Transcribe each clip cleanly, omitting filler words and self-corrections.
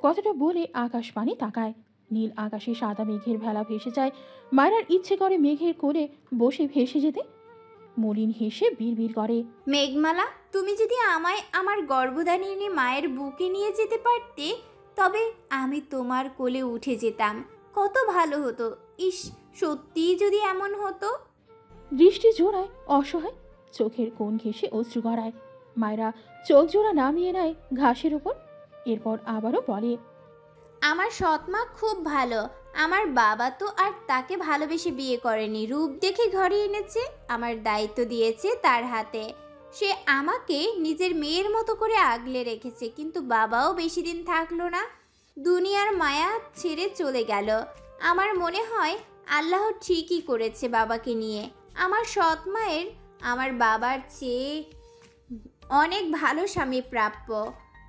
কথাটা বলে আকাশ পানে তাকায়। নীল আকাশে সাদা মেঘের ভেলা ভেসে যায়। মায়রার ইচ্ছে করে মেঘের কোলে বসে ভেসে যেতে। মলিন হেসে বিড়বিড় করে, মেঘমালা, তুমি যদি আমায় আমার গর্ভধারিণী মায়ের বুকে নিয়ে যেতে পারতে, তবে আমি তোমার কোলে উঠে যেতাম। কত ভালো হতো। ইস, সত্যিই যদি এমন হতো। দৃষ্টি জোড়ায় অসহায়, চোখের কোণ ঘেঁষে অশ্রু গড়ায়। মায়রা চোখ জোড়া নামিয়ে নেয় ঘাসের ওপর। এরপর আবারও বলে, আমার সৎমা খুব ভালো। আমার বাবা তো আর তাকে ভালোবেসে বিয়ে করেনি, রূপ দেখে ঘরে এনেছে, আমার দায়িত্ব দিয়েছে তার হাতে। সে আমাকে নিজের মেয়ের মতো করে আগলে রেখেছে, কিন্তু বাবাও বেশি দিন থাকলো না, দুনিয়ার মায়া ছেড়ে চলে গেল। আমার মনে হয় আল্লাহ ঠিকই করেছে বাবাকে নিয়ে। আমার সৎ মায়ের আমার বাবার চেয়ে অনেক ভালো স্বামী প্রাপ্য,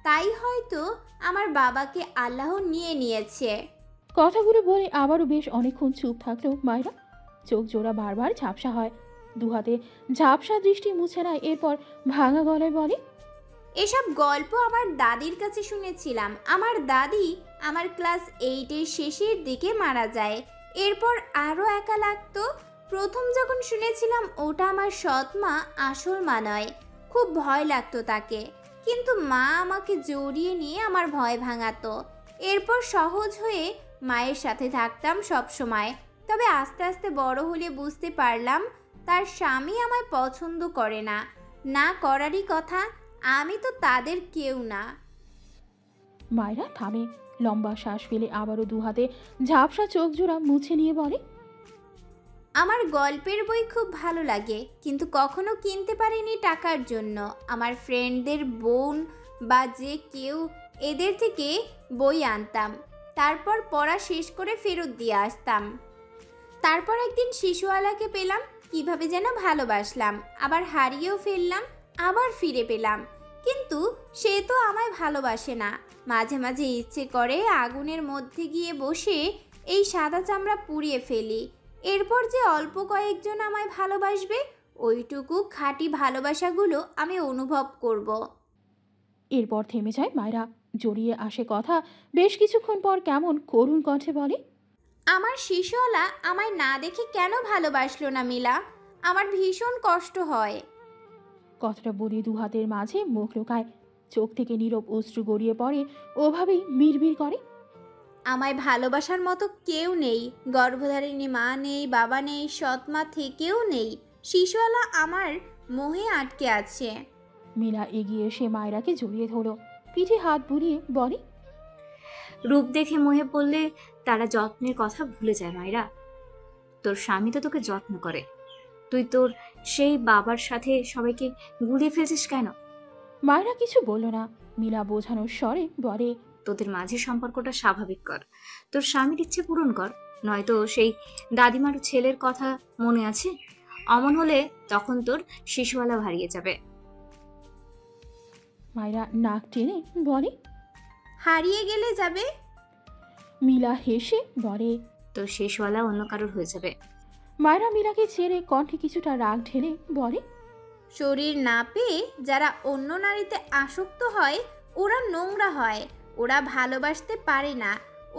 তাই হয়তো আমার বাবাকে আল্লাহ নিয়ে নিয়েছে। কথাগুলো বলে আবারও বেশ অনেকক্ষণ চুপ থাকলো মায়রা। চোখ জোড়া বারবার ঝাপসা হয়। দুহাতে ঝাপসা দৃষ্টি মুছে নেয়। এরপর ভাঙা গলায় বলে, এসব গল্প আমার দাদির কাছে শুনেছিলাম। আমার দাদি আমার ক্লাস 8-এর শেষের দিকে মারা যায়। এরপর আরও একা লাগতো। প্রথম যখন শুনেছিলাম ওটা আমার সৎ মা, আসল মা নয়, খুব ভয় লাগতো তাকে। কিন্তু মা আমাকে জড়িয়ে নিয়ে আমার ভয় ভাঙাতো। এরপর সহজ হয়ে মায়ের সাথে থাকতাম সব সময়। তবে আস্তে আস্তে বড় হলে বুঝতে পারলাম তার স্বামী আমায় পছন্দ করে না, না করারই কথা। আমি তো তাদের কেউ না। মায়রা থামে, লম্বা শ্বাস ফেলে আবারও দুহাতে ঝাপসা চোখ জোড়া মুছে নিয়ে বলে, আমার গল্পের বই খুব ভালো লাগে, কিন্তু কখনো কিনতে পারিনি টাকার জন্য। আমার ফ্রেন্ডদের বোন বা যে কেউ, এদের থেকে বই আনতাম, তারপর পড়া শেষ করে ফেরত দিয়ে আসতাম। তারপর একদিন শিশুওয়ালাকে পেলাম, কিভাবে যেন ভালোবাসলাম, আবার হারিয়েও ফেললাম, আবার ফিরে পেলাম। কিন্তু সে তো আমায় ভালোবাসে না। মাঝে মাঝে ইচ্ছে করে আগুনের মধ্যে গিয়ে বসে এই সাদা চামড়া পুড়িয়ে ফেলি। এরপর যে অল্প কয়েকজন আমায় ভালোবাসবে, ওইটুকু খাঁটি ভালোবাসাগুলো আমি অনুভব করব। এরপর থেমে যায় মায়রা। জড়িয়ে আসে কথা। বেশ কিছুক্ষণ পর কেমন করুণ কণ্ঠে বলে, আমার শিশুওয়ালা আমায় না দেখে কেন ভালোবাসলো না মিলা? আমার ভীষণ কষ্ট হয়। কথাটা বলে দুহাতের মাঝে মুখ লুকায়। চোখ থেকে নীরব অশ্রু গড়িয়ে পড়ে। ওভাবেই বিড়বিড় করে, আমায় ভালোবাসার মতো কেউ নেই। গর্ভধারিণী মা নেই, বাবা নেই, সৎ মা থেকেও নেই। শিশুওয়ালা আমার মোহে আটকে আছে। মীরা এগিয়ে এসে মায়রাকে জড়িয়ে ধরল। পিঠে হাত বুলিয়ে বলে, রূপ দেখে মোহে পড়লে তারা যত্নের কথা ভুলে যায় মায়েরা। তোর স্বামী তো তোকে যত্ন করে, তুই তোর সেই বাবার সাথে সবাইকে গুলিয়ে ফেলছিস কেন? মায়রা কিছু বলল না। মীরা বোঝানোর স্বরে বলে, তোদের মাঝে সম্পর্কটা স্বাভাবিক কর, তোর স্বামীর ইচ্ছে পূরণ কর। নয়তো সেই দাদিমার ছেলের কথা মনে আছে? অমন হলে তখন তোর শিশুওয়ালা হারিয়ে যাবে। মায়রা নাক টেনে বলে, হারিয়ে গেলে যাবে? মীরা হেসে বলে, তোর শিশুওয়ালা অন্য কারোর হয়ে যাবে। মায়রা মীরাকে ছেড়ে কণ্ঠে কিছুটা রাগ ঢেলে বলে, শরীর না পেয়ে যারা অন্য নারীতে আসক্ত হয়, ওরা নোংরা হয়, ওরা ভালোবাসতে পারে না।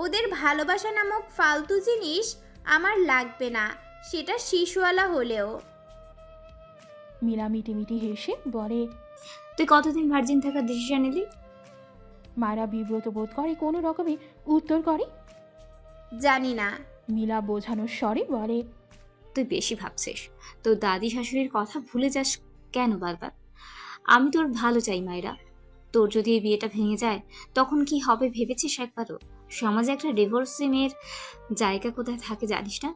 ওদের ভালোবাসা নামক ফালতু জিনিস আমার লাগবে না, সেটা শিশুওয়ালা হলেও। মীরা মিটিমিটি হেসে বলে, তুই কতদিন ভার্জিন থাকার ডিসিশন নিলি? মায়রা বিব্রত বোধ করে কোনো রকমে উত্তর করে, জানি না। মীরা বোঝানোর স্বরে বলে, তুই বেশি ভাবছিস। তোর দাদি শাশুড়ির কথা ভুলে যাস কেন বারবার? আমি তোর ভালো চাই মায়েরা। তোর যদি এই বিয়েটা ভেঙে যায় তখন কি হবে ভেবেছিস একবারও? সমাজে একটা ডিভোর্সি মেয়ের জায়গা কোথায় থাকে জানিস না?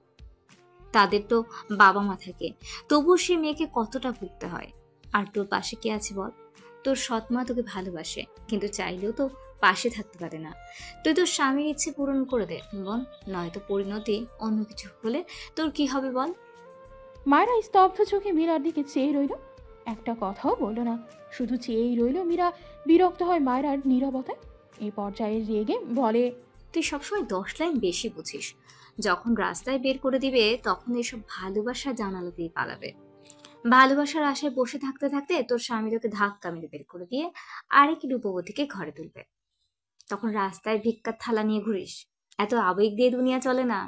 তাদের তো বাবা মা থাকে, তবুও সে মেয়েকে কতটা ভুগতে হয়। আর তোর পাশে কে আছে বল? তোর সৎ মা তোকে ভালোবাসে, কিন্তু চাইলেও তো পাশে থাকতে পারে না। তুই তোর স্বামীর ইচ্ছে পূরণ করে দে বোন, নয়তো পরিণতি অন্য কিছু হলে তোর কি হবে বল? মায়রা স্তব্ধ চোখে মীরার দিকে চেয়ে রইল। একটা কথাও বলল না, শুধু চেয়েই রইল। মীরা বিরক্ত হয় মায়রার নীরবতায়। এই পর্যায়ে রেগে বলে, তুই সবসময় 10 লাইন বেশি বুঝিস। যখন রাস্তায় বের করে দিবে তখন এসব ভালোবাসা জানালা দিয়ে পালাবে। ভালোবাসার আশায় বসে থাকতে থাকতে তোর স্বামী তোকে ধাক্কা মেরে বের করে দিয়ে আরেক রূপবতীকে ঘরে তুলবে। তখন রাস্তায় ভিক্ষার থালা নিয়ে ঘুরিস। এত আবেগ দিয়ে দুনিয়া চলে না।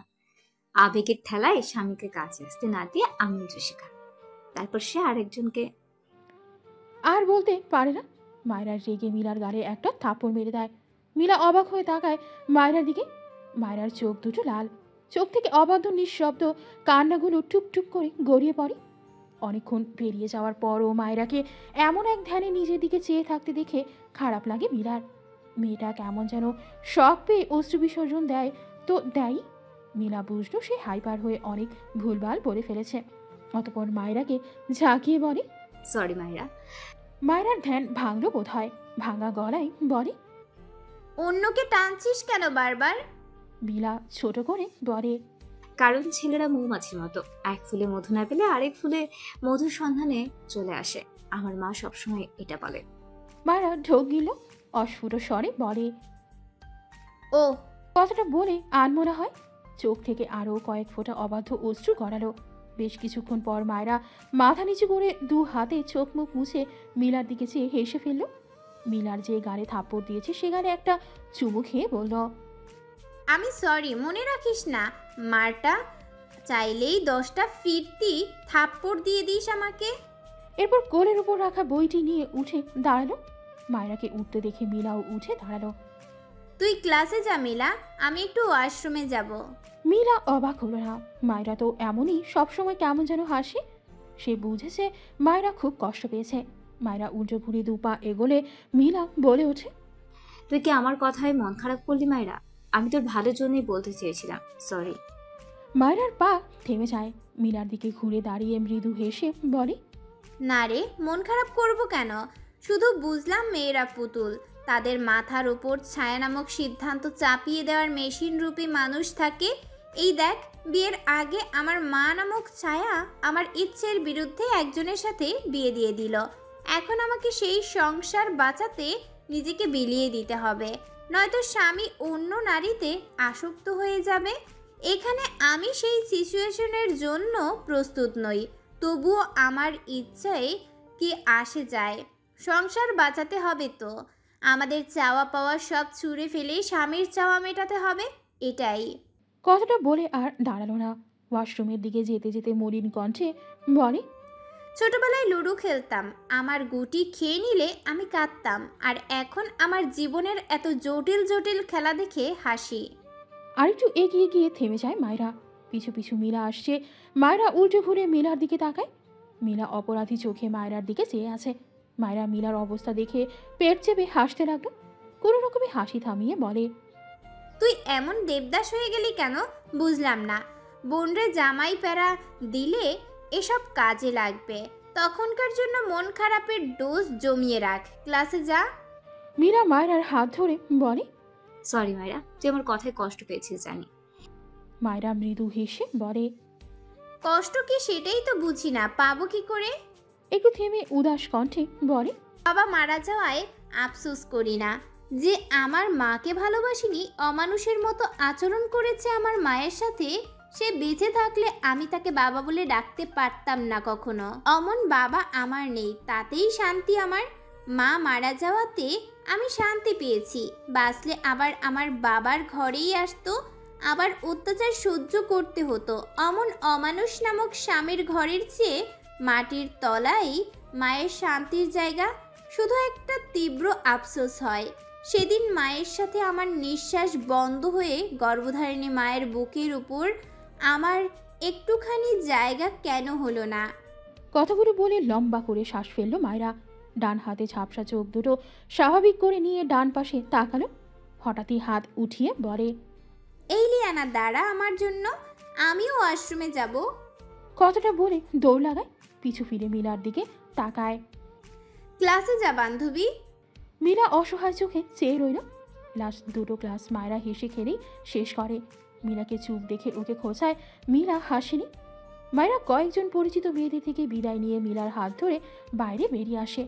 আবেগের ঠেলায় স্বামীকে কাছে আসতে না দিয়ে আঙুল চুষে খা, তারপর সে আরেকজনকে। আর বলতে পারে না। মায়রা রেগে মিলার গালে একটা থাপ্পড় মেরে দেয়। মিলা অবাক হয়ে তাকায় মায়রার দিকে। মায়রার চোখ দুটো লাল, চোখ থেকে অবাধ্য নিঃশব্দ কান্নাগুলো টুপ টুপ করে গড়িয়ে পড়ে। অনেকক্ষণ পেরিয়ে যাওয়ার পরও মায়রাকে এমন এক ধ্যানে নিজের দিকে চেয়ে থাকতে দেখে খারাপ লাগে মিলার। মেয়েটা কেমন যেন শখ পেয়ে অশ্রু বিসর্জন দেয় তো দেয়। মিলা বুঝলো সে হাইপার হয়ে অনেক ভুলভাল বলে ফেলেছে। অতপর মায়রাকে ঝাঁকিয়ে বলে, সরি মাইরা। মায়রার ধ্যান ভাঙল বোধ হয়, ভাঙা গলায় বলে, অন্যকে টানছিস কেন বারবার? মিলা ছোট করে বলে, কারণ ছেলেরা মৌমাছির মতো, এক ফুলে মধু না পেলে আরেক ফুলে মধুর সন্ধানে চলে আসে। আমার মা সবসময় এটা বলে। মায়রা ঢোক গিল অস্ফুট স্বরে বলে, ও কথাটা বলে আনমনা হয়। চোখ থেকে আরও কয়েক ফোঁটা অবাধ্য অশ্রু গড়ালো। বেশ কিছুক্ষণ পর মায়রা মাথা নিচু করে দু হাতে চোখ মুখ মুছে মিলার দিকে চেয়ে হেসে ফেলল। মিলার যে গালে থাপ্পড় দিয়েছে সে গালে একটা চুমু খেয়ে বলল, আমি সরি, মনে রাখিস না মারটা চাইলেই 10টা ফিরতি থাপ্পড় দিয়ে দিস আমাকে। এরপর কোলের উপর রাখা বইটি নিয়ে উঠে দাঁড়ালো। মায়রাকে উঠতে দেখে মিলাও উঠে দাঁড়ালো। তুই ক্লাসে যা মিলা, আমি একটু ওয়াশরুমে যাব। মিলা অবাক হলো না। মায়রা তো এমনই সবসময় কেমন যেন হাসে। সে বুঝেছে মায়রা খুব কষ্ট পেয়েছে। মায়রা উল্টো ঘুরে দুপা এগোলে মিলা বলে ওঠে, তুই কি আমার কথায় মন খারাপ করলি মাইরা? আমি তোর ভালোর জন্যই বলতে চেয়েছিলাম, সরি। মায়রার পা থেমে যায়। মিলার দিকে ঘুরে দাঁড়িয়ে মৃদু হেসে বলে, না রে, মন খারাপ করব কেন? শুধু বুঝলাম মেয়েরা পুতুল, তাদের মাথার উপর ছায়া নামক সিদ্ধান্ত চাপিয়ে দেওয়ার মেশিন রূপী মানুষ থাকে। এই দেখ, বিয়ের আগে আমার মা নামক ছায়া আমার ইচ্ছের বিরুদ্ধে একজনের সাথে বিয়ে দিয়ে দিল। এখন আমাকে সেই সংসার বাঁচাতে নিজেকে বিলিয়ে দিতে হবে, নয়তো স্বামী অন্য নারীতে আসক্ত হয়ে যাবে। এখানে আমি সেই সিচুয়েশনের জন্য প্রস্তুত নই, তবুও আমার ইচ্ছায় কি আসে যায়, সংসার বাঁচাতে হবে তো। আমাদের চাওয়া পাওয়া সব ছুঁড়ে ফেলে স্বামীর চাওয়া মেটাতে হবে, এটাই। কথাটা বলে আর দাঁড়ালো না। ওয়াশরুমের দিকে যেতে যেতে মলিন কণ্ঠে বলে, ছোটবেলায় লুডো খেলতাম, আমার গুটি খেয়ে নিলে আমি কাঁদতাম, আর এখন আমার জীবনের এত জটিল জটিল খেলা দেখে হাসি। আরেকটু এগিয়ে গিয়ে থেমে যায় মায়রা। পিছু পিছু মিলা আসছে। মায়রা উল্টো ঘুরে মিলার দিকে তাকায়। মিলা অপরাধী চোখে মায়রার দিকে চেয়ে আছে। মায়রা মিলার অবস্থা দেখে পেট চেপে হাসতে লাগলো। কোনো রকমে হাসি থামিয়ে বলে, তুই এমন দেবদাস হয়ে গেলি কেন বুঝলাম না। বোনরে জামাই প্যারা দিলে এসব কাজে লাগবে, তখনকার জন্য মন খারাপের ডোজ জমিয়ে রাখ, ক্লাসে যা। মীরা মায়রার হাত ধরে বলে, সরি মাইরা, তুই আমার কথায় কষ্ট পেয়েছিস জানি। মায়রা মৃদু হেসে বলে, কষ্ট কি সেটাই তো বুঝি না, পাবো কি করে? একটু থেমে উদাস কণ্ঠে বলে, বাবা মারা যাওয়ায় আফসোস করি না যে আমার মাকে ভালোবাসিনি, অমানুষের মতো আচরণ করেছে আমার মায়ের সাথে। সে বেঁচে থাকলে আমি তাকে বাবা বলে ডাকতে পারতাম না কখনো। অমন বাবা আমার নেই, তাতেই শান্তি আমার। মা মারা যাওয়াতে আমি শান্তি পেয়েছি, বাঁচলে আবার আমার বাবার ঘরেই আসতো, আবার অত্যাচার সহ্য করতে হতো। অমন অমানুষ নামক স্বামীর ঘরের চেয়ে মাটির তলায় মায়ের শান্তির জায়গা। শুধু একটা তীব্র আফসোস হয়, সেদিন মায়ের সাথে আমার নিঃশ্বাস বন্ধ হয়ে গর্ভধারিণী মায়ের বুকের উপর আমার একটুখানি জায়গা কেন হলো না। কথাগুলো বলে লম্বা করে শ্বাস ফেললো মায়রা। ডান হাতে ঝাপসা চোখ দুটো স্বাভাবিক করে নিয়ে ডান পাশে তাকালো। হঠাৎই হাত উঠিয়ে বলে, এই লিয়ানা দাঁড়া আমার জন্য, আমিও ওয়াশরুমে যাব। কথাটা বলে দৌড় লাগায়। পিছু ফিরে মিলার দিকে তাকায়। ক্লাসে যা বান্ধবী। মীরা অসহায় চোখে চেয়ে রইল। লাস্ট দুটো ক্লাস মায়রা হেসে খেলেই শেষ করে। মীরাকে চুপ দেখে ওকে খোঁচায়। মীরা হাসেনি। মায়রা কয়েকজন পরিচিত মেয়েদের থেকে বিদায় নিয়ে মীরার হাত ধরে বাইরে বেরিয়ে আসে।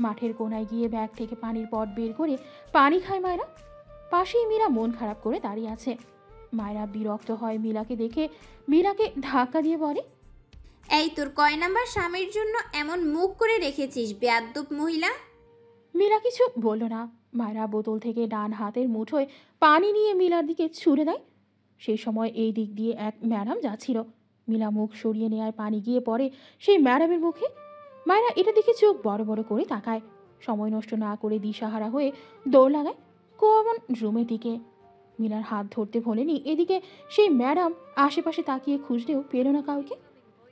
মাঠের কোনায় গিয়ে ব্যাগ থেকে পানির পট বের করে পানি খায় মায়রা। পাশেই মীরা মন খারাপ করে দাঁড়িয়ে আছে। মায়রা বিরক্ত হয় মীরাকে দেখে। মীরাকে ধাক্কা দিয়ে বলে, এই তোর কয় নাম্বার স্বামীর জন্য এমন মুখ করে রেখেছিস বেয়াদ্দপ মহিলা? মীরা কিছু বলল না। মায়েরা বোতল থেকে ডান হাতের মুঠোয় পানি নিয়ে মিলার দিকে ছুঁড়ে দেয়। সেই সময় এই দিক দিয়ে এক ম্যাডাম যাচ্ছিল। মিলা মুখ সরিয়ে নেওয়ায় পানি গিয়ে পড়ে সেই ম্যাডামের মুখে। মায়েরা এটা দেখে চোখ বড় বড় করে তাকায়। সময় নষ্ট না করে দিশাহারা হয়ে দৌড় লাগায় কমন রুমের দিকে। মিলার হাত ধরতে ভোলেনি। এদিকে সেই ম্যাডাম আশেপাশে তাকিয়ে খুঁজলেও পেল না কাউকে।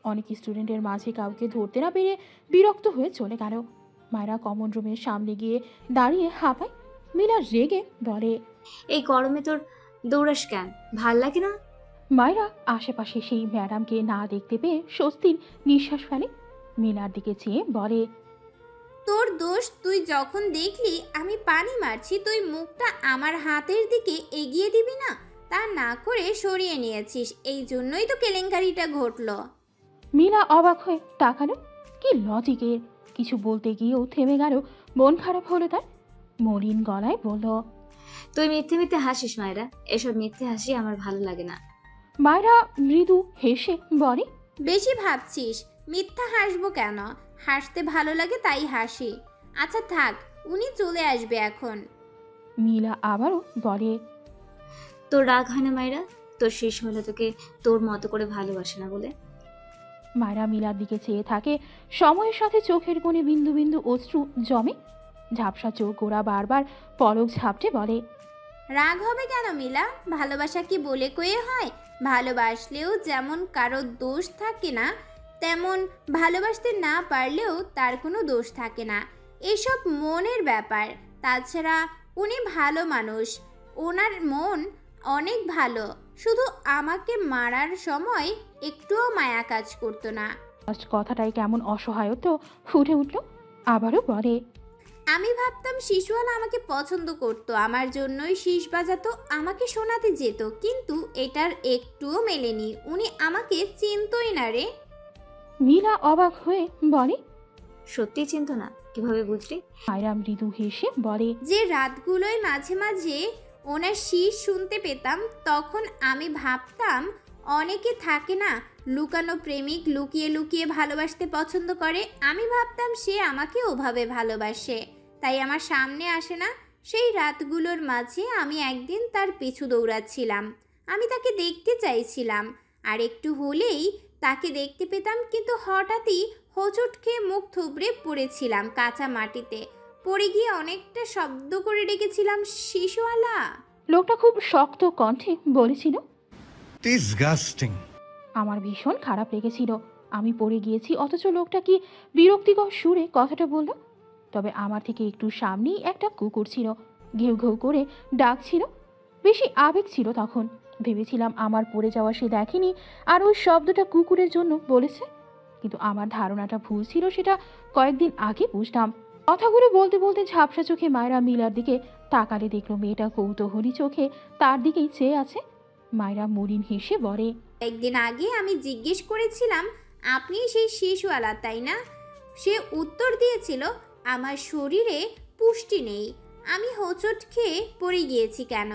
অনেক স্টুডেন্টের মাঝে কাউকে ধরতে না পেরে বিরক্ত হয়ে চলে গেল। মায়েরা কমন রুমের সামনে গিয়ে দাঁড়িয়ে হাঁপায়। মিলা রেগে বলে, এই গরমে তোর দৌড়াস কেন? ভাল লাগে না? মায়েরা আশেপাশে সেই ম্যাডামকে না দেখতে পেয়ে স্বস্তির নিঃশ্বাস ফেলে। মিলার দিকে চেয়ে বলে, তোর দোষ, তুই যখন দেখলি আমি পানি মারছি তুই মুখটা আমার হাতের দিকে এগিয়ে দিবি না, তা না করে সরিয়ে নিয়েছিস, এই জন্যই তো কেলেঙ্কারিটা ঘটলো। মিলা অবাক হয়ে তাকালো। কি লজিকের! কিছু বলতে গিয়েও থেমে গেল। মন খারাপ হলো তার। মলিন গলায় বলল, তুই মিথ্যে মিথ্যে হাসিস মায়েরা, এসব মিথ্যে হাসি আমার ভালো লাগে না। মায়েরা মৃদু হেসে বলে, বেশি ভাবছিস, মিথ্যা হাসবো কেন? হাসতে ভালো লাগে তাই হাসি। আচ্ছা থাক, উনি চলে আসবে এখন। মিলা আবারও বলে, তোর রাগ হয় না মায়েরা? তোর শেষ হলে তোকে তোর মতো করে ভালোবাসে না বলে? মায়েরা মিলার দিকে চেয়ে থাকে। সময়ের সাথে চোখের কোণে বিন্দু বিন্দু অশ্রু জমে। ঝাপসা চোখ গোড়া বারবার পলক ঝাপটে বলে, রাগ হবে কেন মিলা? ভালোবাসা কি বলে কয়ে হয়? ভালোবাসলেও যেমন কারো দোষ থাকে না, তেমন ভালোবাসতে না পারলেও তার কোনো দোষ থাকে না। এসব মনের ব্যাপার। তাছাড়া উনি ভালো মানুষ, ওনার মন অনেক ভালো। শুধু আমাকে মারার সময় একটুও মায়া কাজ করতো না। ফার্স্ট কথাটাই কেমন অসহায়ত্ব ফুটে উঠল। আবারও বলে, আমি ভাবতাম শিশুয়ালা আমাকে পছন্দ করতো, আমার জন্যই শীষ বাজাতো, আমাকে শোনাতে যেত, কিন্তু এটার একটুও মেলেনি। উনি আমাকে চিনতই না রে। মিলা অবাক হয়ে বলে, সত্যি চিন্ত না? কিভাবে বুঝলি? মায়েরা মৃদু হেসে বলে, যে রাতগুলোয় মাঝে মাঝে ওনার শীষ শুনতে পেতাম, তখন আমি ভাবতাম অনেকে থাকে না লুকানো প্রেমিক, লুকিয়ে লুকিয়ে ভালোবাসতে পছন্দ করে। আমি ভাবতাম সে আমাকে ওভাবে ভালোবাসে, তাই আমার সামনে আসে না। সেই রাতগুলোর মাঝে আমি একদিন তার পিছু দৌড়াচ্ছিলাম। আমি তাকে দেখতে চাইছিলাম, আর একটু হলেই তাকে দেখতে পেতাম, কিন্তু হঠাৎই হোঁচট খেয়ে মুখ থুবড়ে পড়েছিলাম কাঁচা মাটিতে। পড়ে গিয়ে অনেকটা শব্দ করে ডেকেছিলাম, শিশুয়ালা। লোকটা খুব শক্ত কণ্ঠে বলেছিল। ডিসগাস্টিং। আমার ভীষণ খারাপ লেগেছিল। আমি পড়ে গিয়েছি, অথচ লোকটা কি বিরক্তিকর সুরে কথাটা বলল। তবে আমার থেকে একটু সামনেই একটা কুকুর ছিল, ঘেউ ঘেউ করে ডাকছিল। বেশি আবেগ ছিল তখন। ভেবেছিলাম আমার পড়ে যাওয়া সে দেখেনি, আর ওই শব্দটা কুকুরের জন্য বলেছে। কিন্তু আমার ধারণাটা ভুল ছিল, সেটা কয়েকদিন আগে বুঝলাম। কথাগুলো বলতে বলতে ঝাপসা চোখে মায়েরা মিলার দিকে তাকালে দেখলো মেয়েটা কৌতূহলী চোখে তার দিকেই চেয়ে আছে। মায়েরা মলিন হেসে বলে, একদিন আগে আমি জিজ্ঞেস করেছিলাম, আপনি সেই শিশুয়ালা তাই না? সে উত্তর দিয়েছিল, আমার শরীরে পুষ্টি নেই, আমি হোঁচট খেয়ে পড়ে গিয়েছি কেন।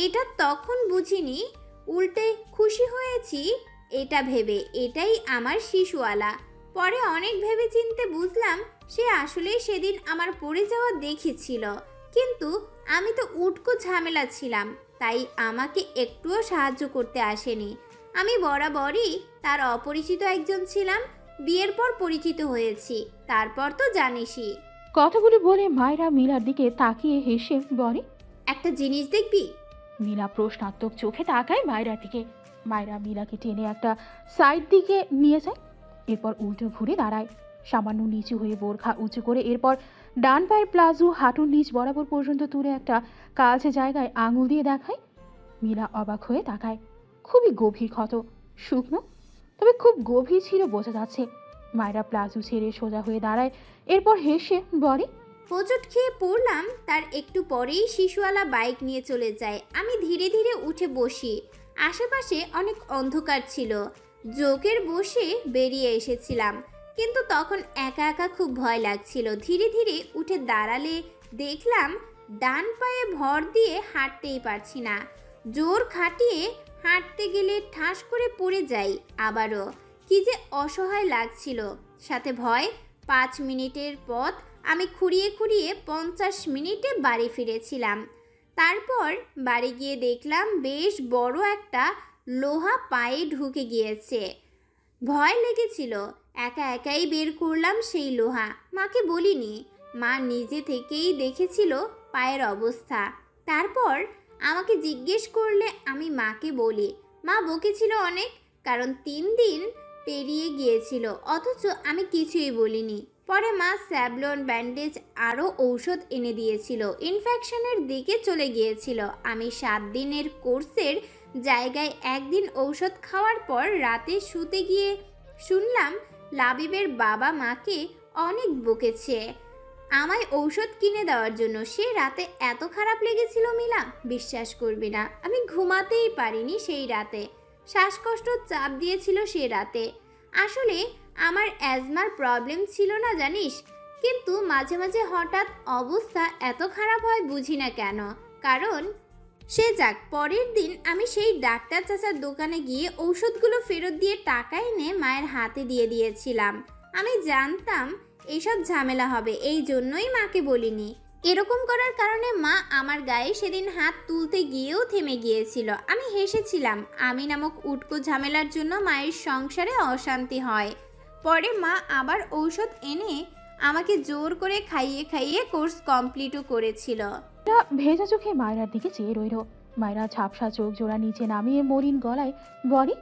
এটা তখন বুঝিনি, উল্টে খুশি হয়েছি এটা ভেবে, এটাই আমার শিশুয়ালা। পরে অনেক ভেবে চিনতে বুঝলাম সে আসলে সেদিন আমার পড়ে যাওয়া দেখেছিল, কিন্তু আমি তো উটকো ঝামেলা ছিলাম, তাই আমাকে একটুও সাহায্য করতে আসেনি। আমি বরাবরই তার অপরিচিত একজন ছিলাম। বিয়ের পর পরিচিত হয়েছি, তারপর তো জানিসই। কথাগুলি বলে মায়েরা মিলার দিকে তাকিয়ে হেসে বলে, একটা জিনিস দেখবি? মিলা প্রশ্নাত্মক চোখে তাকায় মায়েরার দিকে। মায়েরা মিলাকে টেনে একটা সাইড দিকে নিয়ে যায়, এরপর উল্টো ঘুরে দাঁড়ায়। সামান্য নিচু হয়ে বোরখা উঁচু করে, এরপর ডান পায়ের প্লাজো হাঁটুর নিচ বরাবর পর্যন্ত তুলে একটা কাছে জায়গায় আঙুল দিয়ে দেখায়। মিলা অবাক হয়ে তাকায়। খুবই গভীর ক্ষত, শুকনো, তবে খুব গভীর ছিল বোঝা যাচ্ছে। মায়েরা প্লাজো ছেড়ে সোজা হয়ে দাঁড়ায়, এরপর হেসে বলে, হোঁচট খেয়ে পড়লাম, তার একটু পরেই শিশুওয়ালা বাইক নিয়ে চলে যায়। আমি ধীরে ধীরে উঠে বসি। আশেপাশে অনেক অন্ধকার ছিল, জোকের বসে বেরিয়ে এসেছিলাম, কিন্তু তখন একা একা খুব ভয় লাগছিল। ধীরে ধীরে উঠে দাঁড়ালে দেখলাম ডান পায়ে ভর দিয়ে হাঁটতেই পারছি না। জোর খাটিয়ে হাঁটতে গেলে ঠাস করে পড়ে যাই আবারও। কি যে অসহায় লাগছিল, সাথে ভয়। 5 মিনিটের পথ আমি খুঁড়িয়ে খুঁড়িয়ে 50 মিনিটে বাড়ি ফিরেছিলাম। তারপর বাড়ি গিয়ে দেখলাম বেশ বড় একটা লোহা পায়ে ঢুকে গিয়েছে। ভয় লেগেছিল। একা একাই বের করলাম সেই লোহা। মাকে বলিনি, মা নিজে থেকেই দেখেছিল পায়ের অবস্থা। তারপর আমাকে জিজ্ঞেস করলে আমি মাকে বলি। মা বকেছিল অনেক, কারণ 3 দিন পেরিয়ে গিয়েছিল, অথচ আমি কিছুই বলিনি। পরে মা স্যাভলন, ব্যান্ডেজ আরও ঔষধ এনে দিয়েছিল। ইনফেকশনের দিকে চলে গিয়েছিল। আমি 7 দিনের কোর্সের জায়গায় 1 দিন ঔষধ খাওয়ার পর রাতে শুতে গিয়ে শুনলাম লাবিবের বাবা মাকে অনেক বকেছে আমায় ঔষধ কিনে দেওয়ার জন্য। সে রাতে এত খারাপ লেগেছিল মিলা, বিশ্বাস করবি না, আমি ঘুমাতেই পারিনি সেই রাতে। শ্বাসকষ্ট চাপ দিয়েছিল সে রাতে। আসলে আমার অ্যাজমার প্রবলেম ছিল না জানিস, কিন্তু মাঝে মাঝে হঠাৎ অবস্থা এত খারাপ হয় বুঝি না কেন। কারণ সে যাক, পরের দিন আমি সেই ডাক্তার চাচার দোকানে গিয়ে ঔষধগুলো ফেরত দিয়ে টাকা এনে মায়ের হাতে দিয়ে দিয়েছিলাম। আমি জানতাম এইসব ঝামেলা হবে, এই জন্যই মাকে বলিনি। এরকম করার কারণে মা আমার গায়ে সেদিন হাত তুলতে গিয়েও থেমে গিয়েছিল। আমি হেসেছিলাম। আমি নামক উটকো ঝামেলার জন্য মায়ের সংসারে অশান্তি হয়। পরে মা আবার ঔষধ এনে আমাকে জোর করে খাইয়ে খাইয়ে কোর্স কমপ্লিটও করেছিল। ভেজা চোখে মায়রার দিকে চেয়ে রইল। মায়রা ঝাপসা চোখ জোড়া নিচে নামিয়ে মলিন গলায় বলে,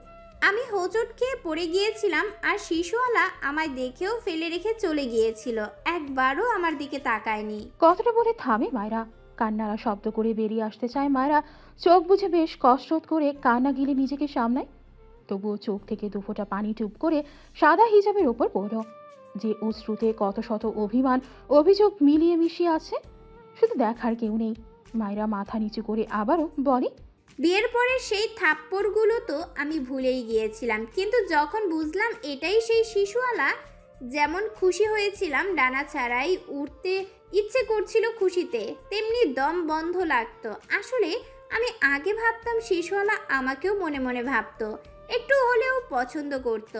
আমি হোঁচট খেয়ে পড়ে গিয়েছিলাম, আর শিশুওয়ালা আমায় দেখেও ফেলে রেখে চলে গিয়েছিল, একবারও আমার দিকে তাকায়নি। কথাটা বলে থামে মায়রা। কান্নারা শব্দ করে বেরিয়ে আসতে চায় মায়রা। চোখ বুঝে বেশ কসরত করে কান্না গিলে নিজেকে সামলায়। তবুও চোখ থেকে দুফোঁটা পানি টুপ করে সাদা হিজাবের ওপর পড়ল। যে অশ্রুতে কত শত অভিমান অভিযোগ মিলিয়ে মিশিয়ে আছে, শুধু দেখার কেউ নেই। মায়রা মাথা নিচু করে আবারও বলে, বিয়ের পরে সেই থাপ্পড়গুলো তো আমি ভুলেই গিয়েছিলাম, কিন্তু যখন বুঝলাম এটাই সেই শিশুওয়ালা, যেমন খুশি হয়েছিলাম ডানা ছাড়াই উঠতে ইচ্ছে করছিল খুশিতে, তেমনি দম বন্ধ লাগতো। আসলে আমি আগে ভাবতাম শিশুওয়ালা আমাকেও মনে মনে ভাবতো, একটু হলেও পছন্দ করত,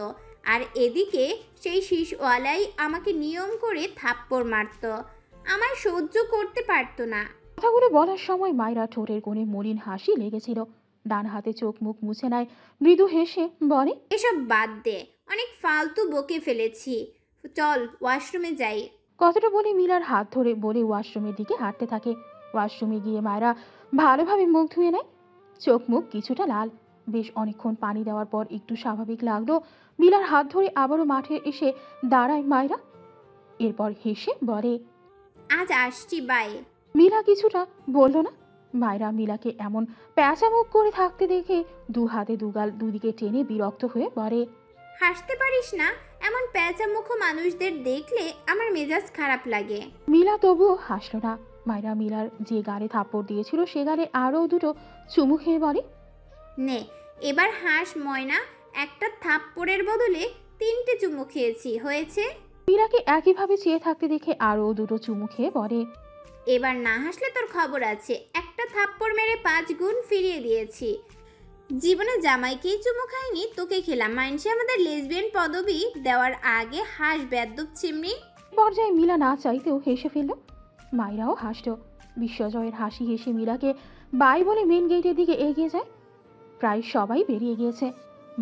আর এদিকে সেই শিশুওয়ালাই আমাকে নিয়ম করে থাপ্পড় মারতো, আমায় সহ্য করতে পারতো না। কথাগুলো বলার সময় মায়রা ঠোঁটের কোণে মলিন হাসি লেগেছিল। ডান হাতে চোখ মুখ মুছে নেয়, মৃদু হেসে বলে, এসব বাদ দে, অনেক ফালতু বকে ফেলেছি, চল ওয়াশরুমে যাই। কথাটা বলে মিলার হাত ধরে বলে ওয়াশরুমের দিকে হাঁটতে থাকে। ওয়াশরুমে গিয়ে মায়রা ভালোভাবে মুখ ধুয়ে নেয়। চোখ মুখ কিছুটা লাল। বেশ অনেকক্ষণ পানি দেওয়ার পর একটু স্বাভাবিক লাগলো। মিলার হাত ধরে আবারও মাঠে এসে দাঁড়ায় মায়রা। এরপর হেসে বলে, আজ আসছি, বাই। মিলা কিছুটা বলল না। মায়রা মিলাকে এমন প্যাঁচা মুখ করে থাকতে দেখে দু হাতে দুগাল দুদিকে টেনে বিরক্ত হয়ে বলে, হাসতে পারিস না? এমন প্যাঁচা মুখ মানুষদের দেখলে আমার মেজাজ খারাপ লাগে। মিলা তবুও হাসল না। মায়রা মিলার যে গালে থাপ্পড় দিয়েছিল সে গালে আরও দুটো চুমু খেয়ে বলে, নে এবার হাস ময়না, একটা থাপ্পড়ের বদলে 3টে চুমু খেয়েছি, হয়েছে? মিলাকে একইভাবে চেয়ে থাকতে দেখে আরও দুটো চুমু খেয়ে বলে, এবার না হাসলে তোর খবর আছে, একটা থাপ্পড় মেরে 5 গুণ ফিরিয়ে দিয়েছি। জীবনে জামাইকেই চুমু খাইনি, তোকে খেলাম। মাইনসে আমাদের লেসবিয়ান পদবি দেওয়ার আগে হাস বেদ্যপ চিমনি। পর্যায়ে মিলা না চাইতেও হেসে ফেলল। মায়রাও হাসল। বিশ্বজয়ের হাসি হেসে মিলাকে বাই বলে মেন গেটের দিকে এগিয়ে যায়। প্রায় সবাই বেরিয়ে গিয়েছে।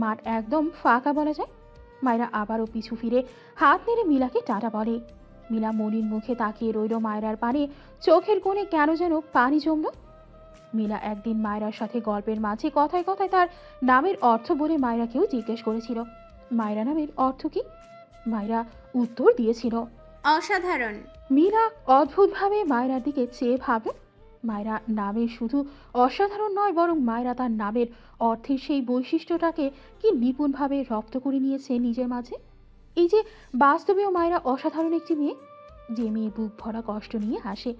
মাঠ একদম ফাঁকা বলা যায়। মায়রা আবারও পিছু ফিরে হাত নেড়ে মিলাকে টাটা বলে। মিলা মলিন মুখে তাকিয়ে রইল মায়রার পানে। চোখের কোণে কেন যেন পানি জমল। মিলা একদিন মায়রার সাথে গল্পের মাঝে কথায় কথায় তার নামের অর্থ বলে মায়রাকেও জিজ্ঞেস করেছিল, মায়রা নামের অর্থ কি? মায়রা উত্তর দিয়েছিল অসাধারণ। মিলা অদ্ভুতভাবে মায়রার দিকে চেয়ে ভাবল, মায়রা নামের শুধু অসাধারণ নয়, বরং মায়রা তার নামের অর্থের সেই বৈশিষ্ট্যটাকে কি নিপুণভাবে রপ্ত করে নিয়েছে নিজের মাঝে। এই যে বাস্তবেও মায়রা অসাধারণ একটি মেয়ে, যে মেয়ে বুক ভরা কষ্ট নিয়ে হাসে,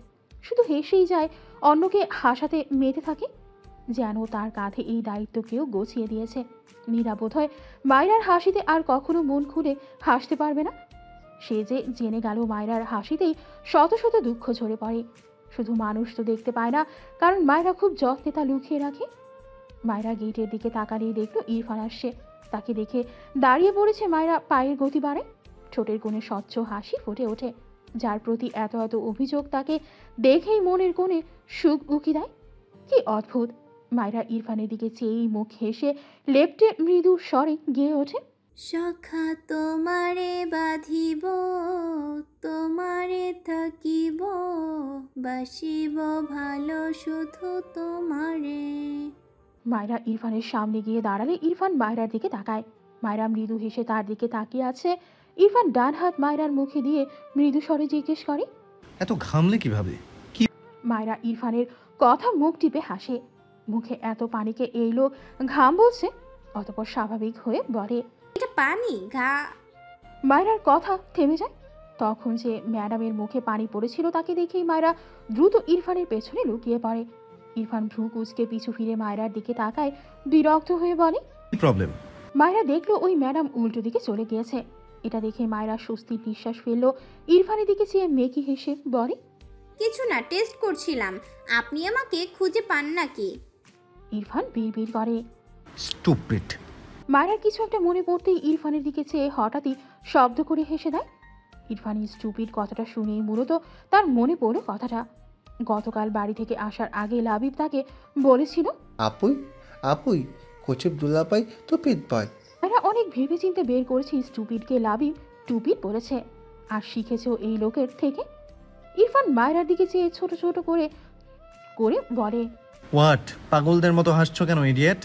শুধু হেসেই যায়, অন্যকে হাসাতে মেতে থাকে, যেন তার কাঁধে এই দায়িত্বকেও গছিয়ে দিয়েছে। মীরা বোধহয় মায়রার হাসিতে আর কখনো মন খুলে হাসতে পারবে না। সে যে জেনে গেল মায়রার হাসিতেই শত শত দুঃখ ঝরে পড়ে। শুধু মানুষ তো দেখতে পায় না, কারণ মায়রা খুব যত্নে তা লুকিয়ে রাখে। মায়রা গেটের দিকে তাকালেই দেখল ইরফান আসছে। তাকে দেখে দাঁড়িয়ে পড়েছে মায়রা। পায়ের গতি বাড়ে, ঠোঁটের কোণে স্বচ্ছ হাসি ফুটে ওঠে। যার প্রতি এত এত অভিযোগ তাকে দেখেই মনের কোণে সুখ উকি দেয়। কি অদ্ভুত! মায়রা ইরফানের দিকে চেয়েই মুখ হেসে লেপ্টে মৃদু স্বরে গেয়ে ওঠে, সখা তোমারে বাঁধিব, তোমারে থাকিব, বাসিব ভালো শুধু তোমারে। মায়রা ইরফানের সামনে গিয়ে দাঁড়ালে ইরফান মায়রার দিকে তাকায়। মায়রা মৃদু হেসে তার দিকে তাকিয়ে আছে। ইরফান ডান হাত মায়রার মুখে দিয়ে মৃদু স্বরে জিজ্ঞেস করে, এত ঘামলে কিভাবে? মায়রা ইরফানের কথা মুখ টিপে হাসে। মুখে এত পানিকে এই লোক ঘাম বলছে। অতঃপর স্বাভাবিক হয়ে বলে, এটা পানি ঘা। মায়রার কথা থেমে যায়। তখন যে ম্যাডামের মুখে পানি পড়েছিল তাকে দেখেই মায়রা দ্রুত ইরফানের পেছনে লুকিয়ে পড়ে। ইরফান ভ্রু কুঁচকে পিছু ফিরে মায়রার দিকে তাকায়, বিরক্ত হয়ে বলে। কি প্রবলেম? মায়রা দেখলো ওই ম্যাডাম উল্টো দিকে চলে গিয়েছে। এটা দেখে মায়রা স্বস্তির নিঃশ্বাস ফেললো। ইরফানের দিকে চেয়ে মেকি হেসে বলে, কিছু না, টেস্ট করছিলাম। আপনি আমাকে খুঁজে পান নাকি? ইরফান বিড়বিড় করে। স্টুপিড। মায়রার কিছু একটা মনে পড়তেই ইরফানের দিকে চেয়ে হঠাৎই শব্দ করে হেসে দেয়। ইরফানের স্টুপিড কথাটা শুনেই মূলত তার মনে পড়ল কথাটা গতকাল বাড়ি থেকে আসার আগে লাবিব তাকে বলেছিল, আপুই আপুই কোচের দুলাপাই তো পেট পায়। মায়রা অনেক ভেবেচিন্তে বের করেছে স্টুপিডকে লাবিব টুপিড বলেছে, আর শিখেছেও এই লোকের থেকে। ইরফান মায়রার দিকে চেয়ে ছোট ছোট করে করে বলে, হোয়াট? পাগলদের মতো হাসছো কেন, ইডিয়েট?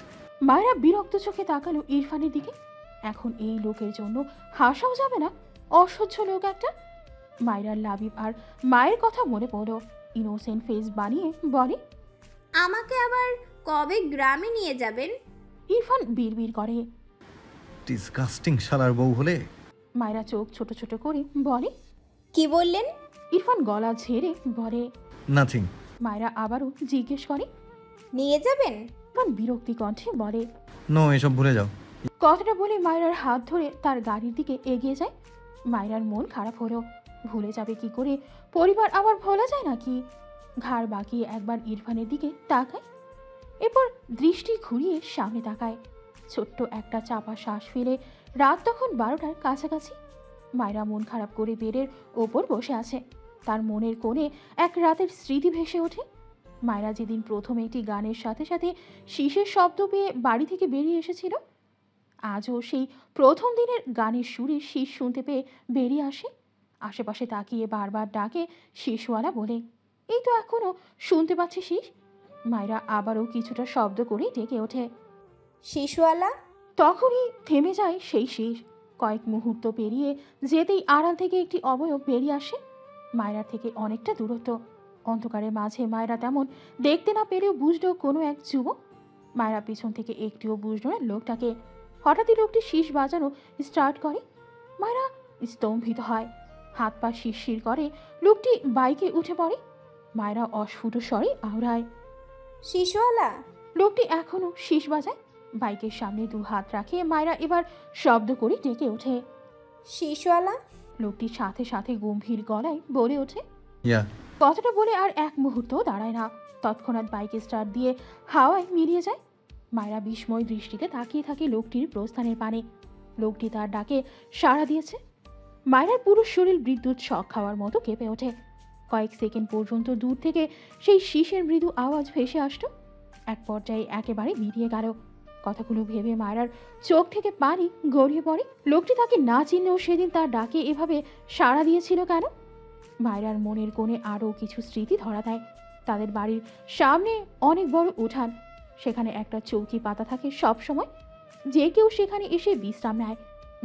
মায়রা বিরক্ত চোখে তাকালো ইরফানের দিকে। এখন এই লোকের জন্য হাসাও যাবে না, অসহ্য লোক একটা। মায়রার লাবিব আর মায়ের কথা মনে পড়ল। ইনোসেন্ট ফেস বানিয়ে বলে, আমাকে আবার কবে গ্রামে নিয়ে যাবেন? ইরফান বিড়বিড় করে। ডিসগাস্টিং শালার বউ হলে। মায়রা চোখ ছোট ছোট করে বলে, কি বললেন? ইরফান গলা ঝেড়ে বলে। নাথিং। মায়রা আবারও জিজ্ঞেস করে। নিয়ে যাবেন? ইরফান বিরক্তি কণ্ঠে বলে। নো, এসব ভুলে যাও। কথাটা বলে মায়রার হাত ধরে তার গাড়ির দিকে এগিয়ে যায়। মায়রার মন খারাপ হলো। ভুলে যাবে কি করে? পরিবার আবার ভোলা যায় নাকি? ঘাড় বাঁকিয়ে একবার ইরফানের দিকে তাকায়, এরপর দৃষ্টি ঘুরিয়ে সামনে তাকায়। ছোট্ট একটা চাপা শ্বাস ফেলে। রাত তখন 12টার কাছাকাছি। মায়রা মন খারাপ করে বেডের ওপর বসে আছে। তার মনের কোণে এক রাতের স্মৃতি ভেসে ওঠে। মায়রা যেদিন প্রথম একটি গানের সাথে সাথে শীষের শব্দ পেয়ে বাড়ি থেকে বেরিয়ে এসেছিল, আজও সেই প্রথম দিনের গানের সুরে শীষ শুনতে পেয়ে বেরিয়ে আসে। আশেপাশে তাকিয়ে বারবার ডাকে শীষওয়ালা বলে, এই তো এখনো শুনতে পাচ্ছি শীষ। মায়রা আবারও কিছুটা শব্দ করেই ডেকে ওঠে। শিশুয়ালা। তখনই থেমে যায় সেই শীষ। কয়েক মুহূর্ত পেরিয়ে যেতেই আড়াল থেকে একটি অবয়ব বেরিয়ে আসে। মায়রার থেকে অনেকটা দূরত্ব। অন্ধকারের মাঝে মায়রা তেমন দেখতে না পেরেও বুঝলো কোনো এক যুবক। মায়রা পিছন থেকে একটিও বুঝলো না লোকটাকে। হঠাৎই লোকটি শীষ বাজানো স্টার্ট করে। মায়রা স্তম্ভিত হয়, হাত পা শিরশির করে। লোকটি বাইকে উঠে পড়ে। মায়রা অস্ফুট স্বরে আওড়ায়, শিশুয়ালা। লোকটি এখনো শীষ বাজায়। বাইকের সামনে দু হাত রাখে মায়রা এবার শব্দ করে ডেকে ওঠে। শিশুয়ালা। লোকটি সাথে সাথে গম্ভীর গলায় বলে ওঠে। ইয়া। কথাটা বলে আর এক মুহূর্তও দাঁড়ায় না। তৎক্ষণাৎ বাইকে স্টার্ট দিয়ে হাওয়ায় মিলিয়ে যায়। মায়রা বিস্ময় দৃষ্টিতে তাকিয়ে থাকে লোকটির প্রস্থানের পানে। লোকটি তার ডাকে সাড়া দিয়েছে। মায়রার পুরো শরীর বিদ্যুৎ শক খাওয়ার মতো কেঁপে ওঠে। কয়েক সেকেন্ড পর্যন্ত দূর থেকে সেই শীষের মৃদু আওয়াজ ভেসে আসতো। এক পর্যায়ে একেবারে মিলিয়ে গেল। কথাগুলো ভেবে মায়রার চোখ থেকে পানি গড়িয়ে পড়ে। লোকটি তাকে না চিনলেও সেদিন তার ডাকে এভাবে সাড়া দিয়েছিল কেন? মায়রার মনের কোণে আরও কিছু স্মৃতি ধরা দেয়। তাদের বাড়ির সামনে অনেক বড় উঠান। সেখানে একটা চৌকি পাতা থাকে সব সময়। যে কেউ সেখানে এসে বিশ্রাম নেয়।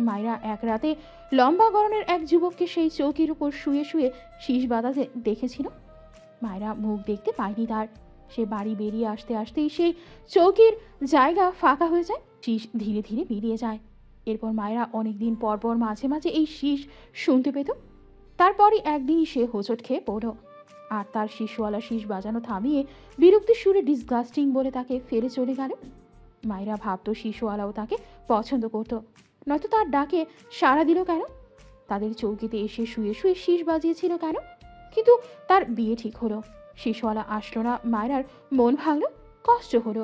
মায়রা এক রাতে লম্বা গড়নের এক যুবককে সেই চৌকির উপর শুয়ে শুয়ে শীষ বাঁধাতে দেখেছিল। মায়রা মুখ দেখতে পায়নি তার। সে বাড়ি বেরিয়ে আসতে আসতেই সেই চৌকির জায়গা ফাঁকা হয়ে যায়। শীষ ধীরে ধীরে বেরিয়ে যায়। এরপর মায়রা অনেকদিন পর পর মাঝে মাঝে এই শীষ শুনতে পেত। তারপরই একদিনই সে হোঁচট খেয়ে পড়ল। আর তার শিশুওয়ালা শীষ বাজানো থামিয়ে বিরক্তির সুরে ডিসগাস্টিং বলে তাকে ফেলে চলে গেল। মায়রা ভাবত শিশুওয়ালাও তাকে পছন্দ করত, নয়তো তার ডাকে সাড়া দিল কেন? তাদের চৌকিতে এসে শুয়ে শুয়ে শীষ বাজিয়েছিল কেন? কিন্তু তার বিয়ে ঠিক হলো, শিশুওয়ালা আসলো না। মায়রার মন ভাঙল, কষ্ট হলো।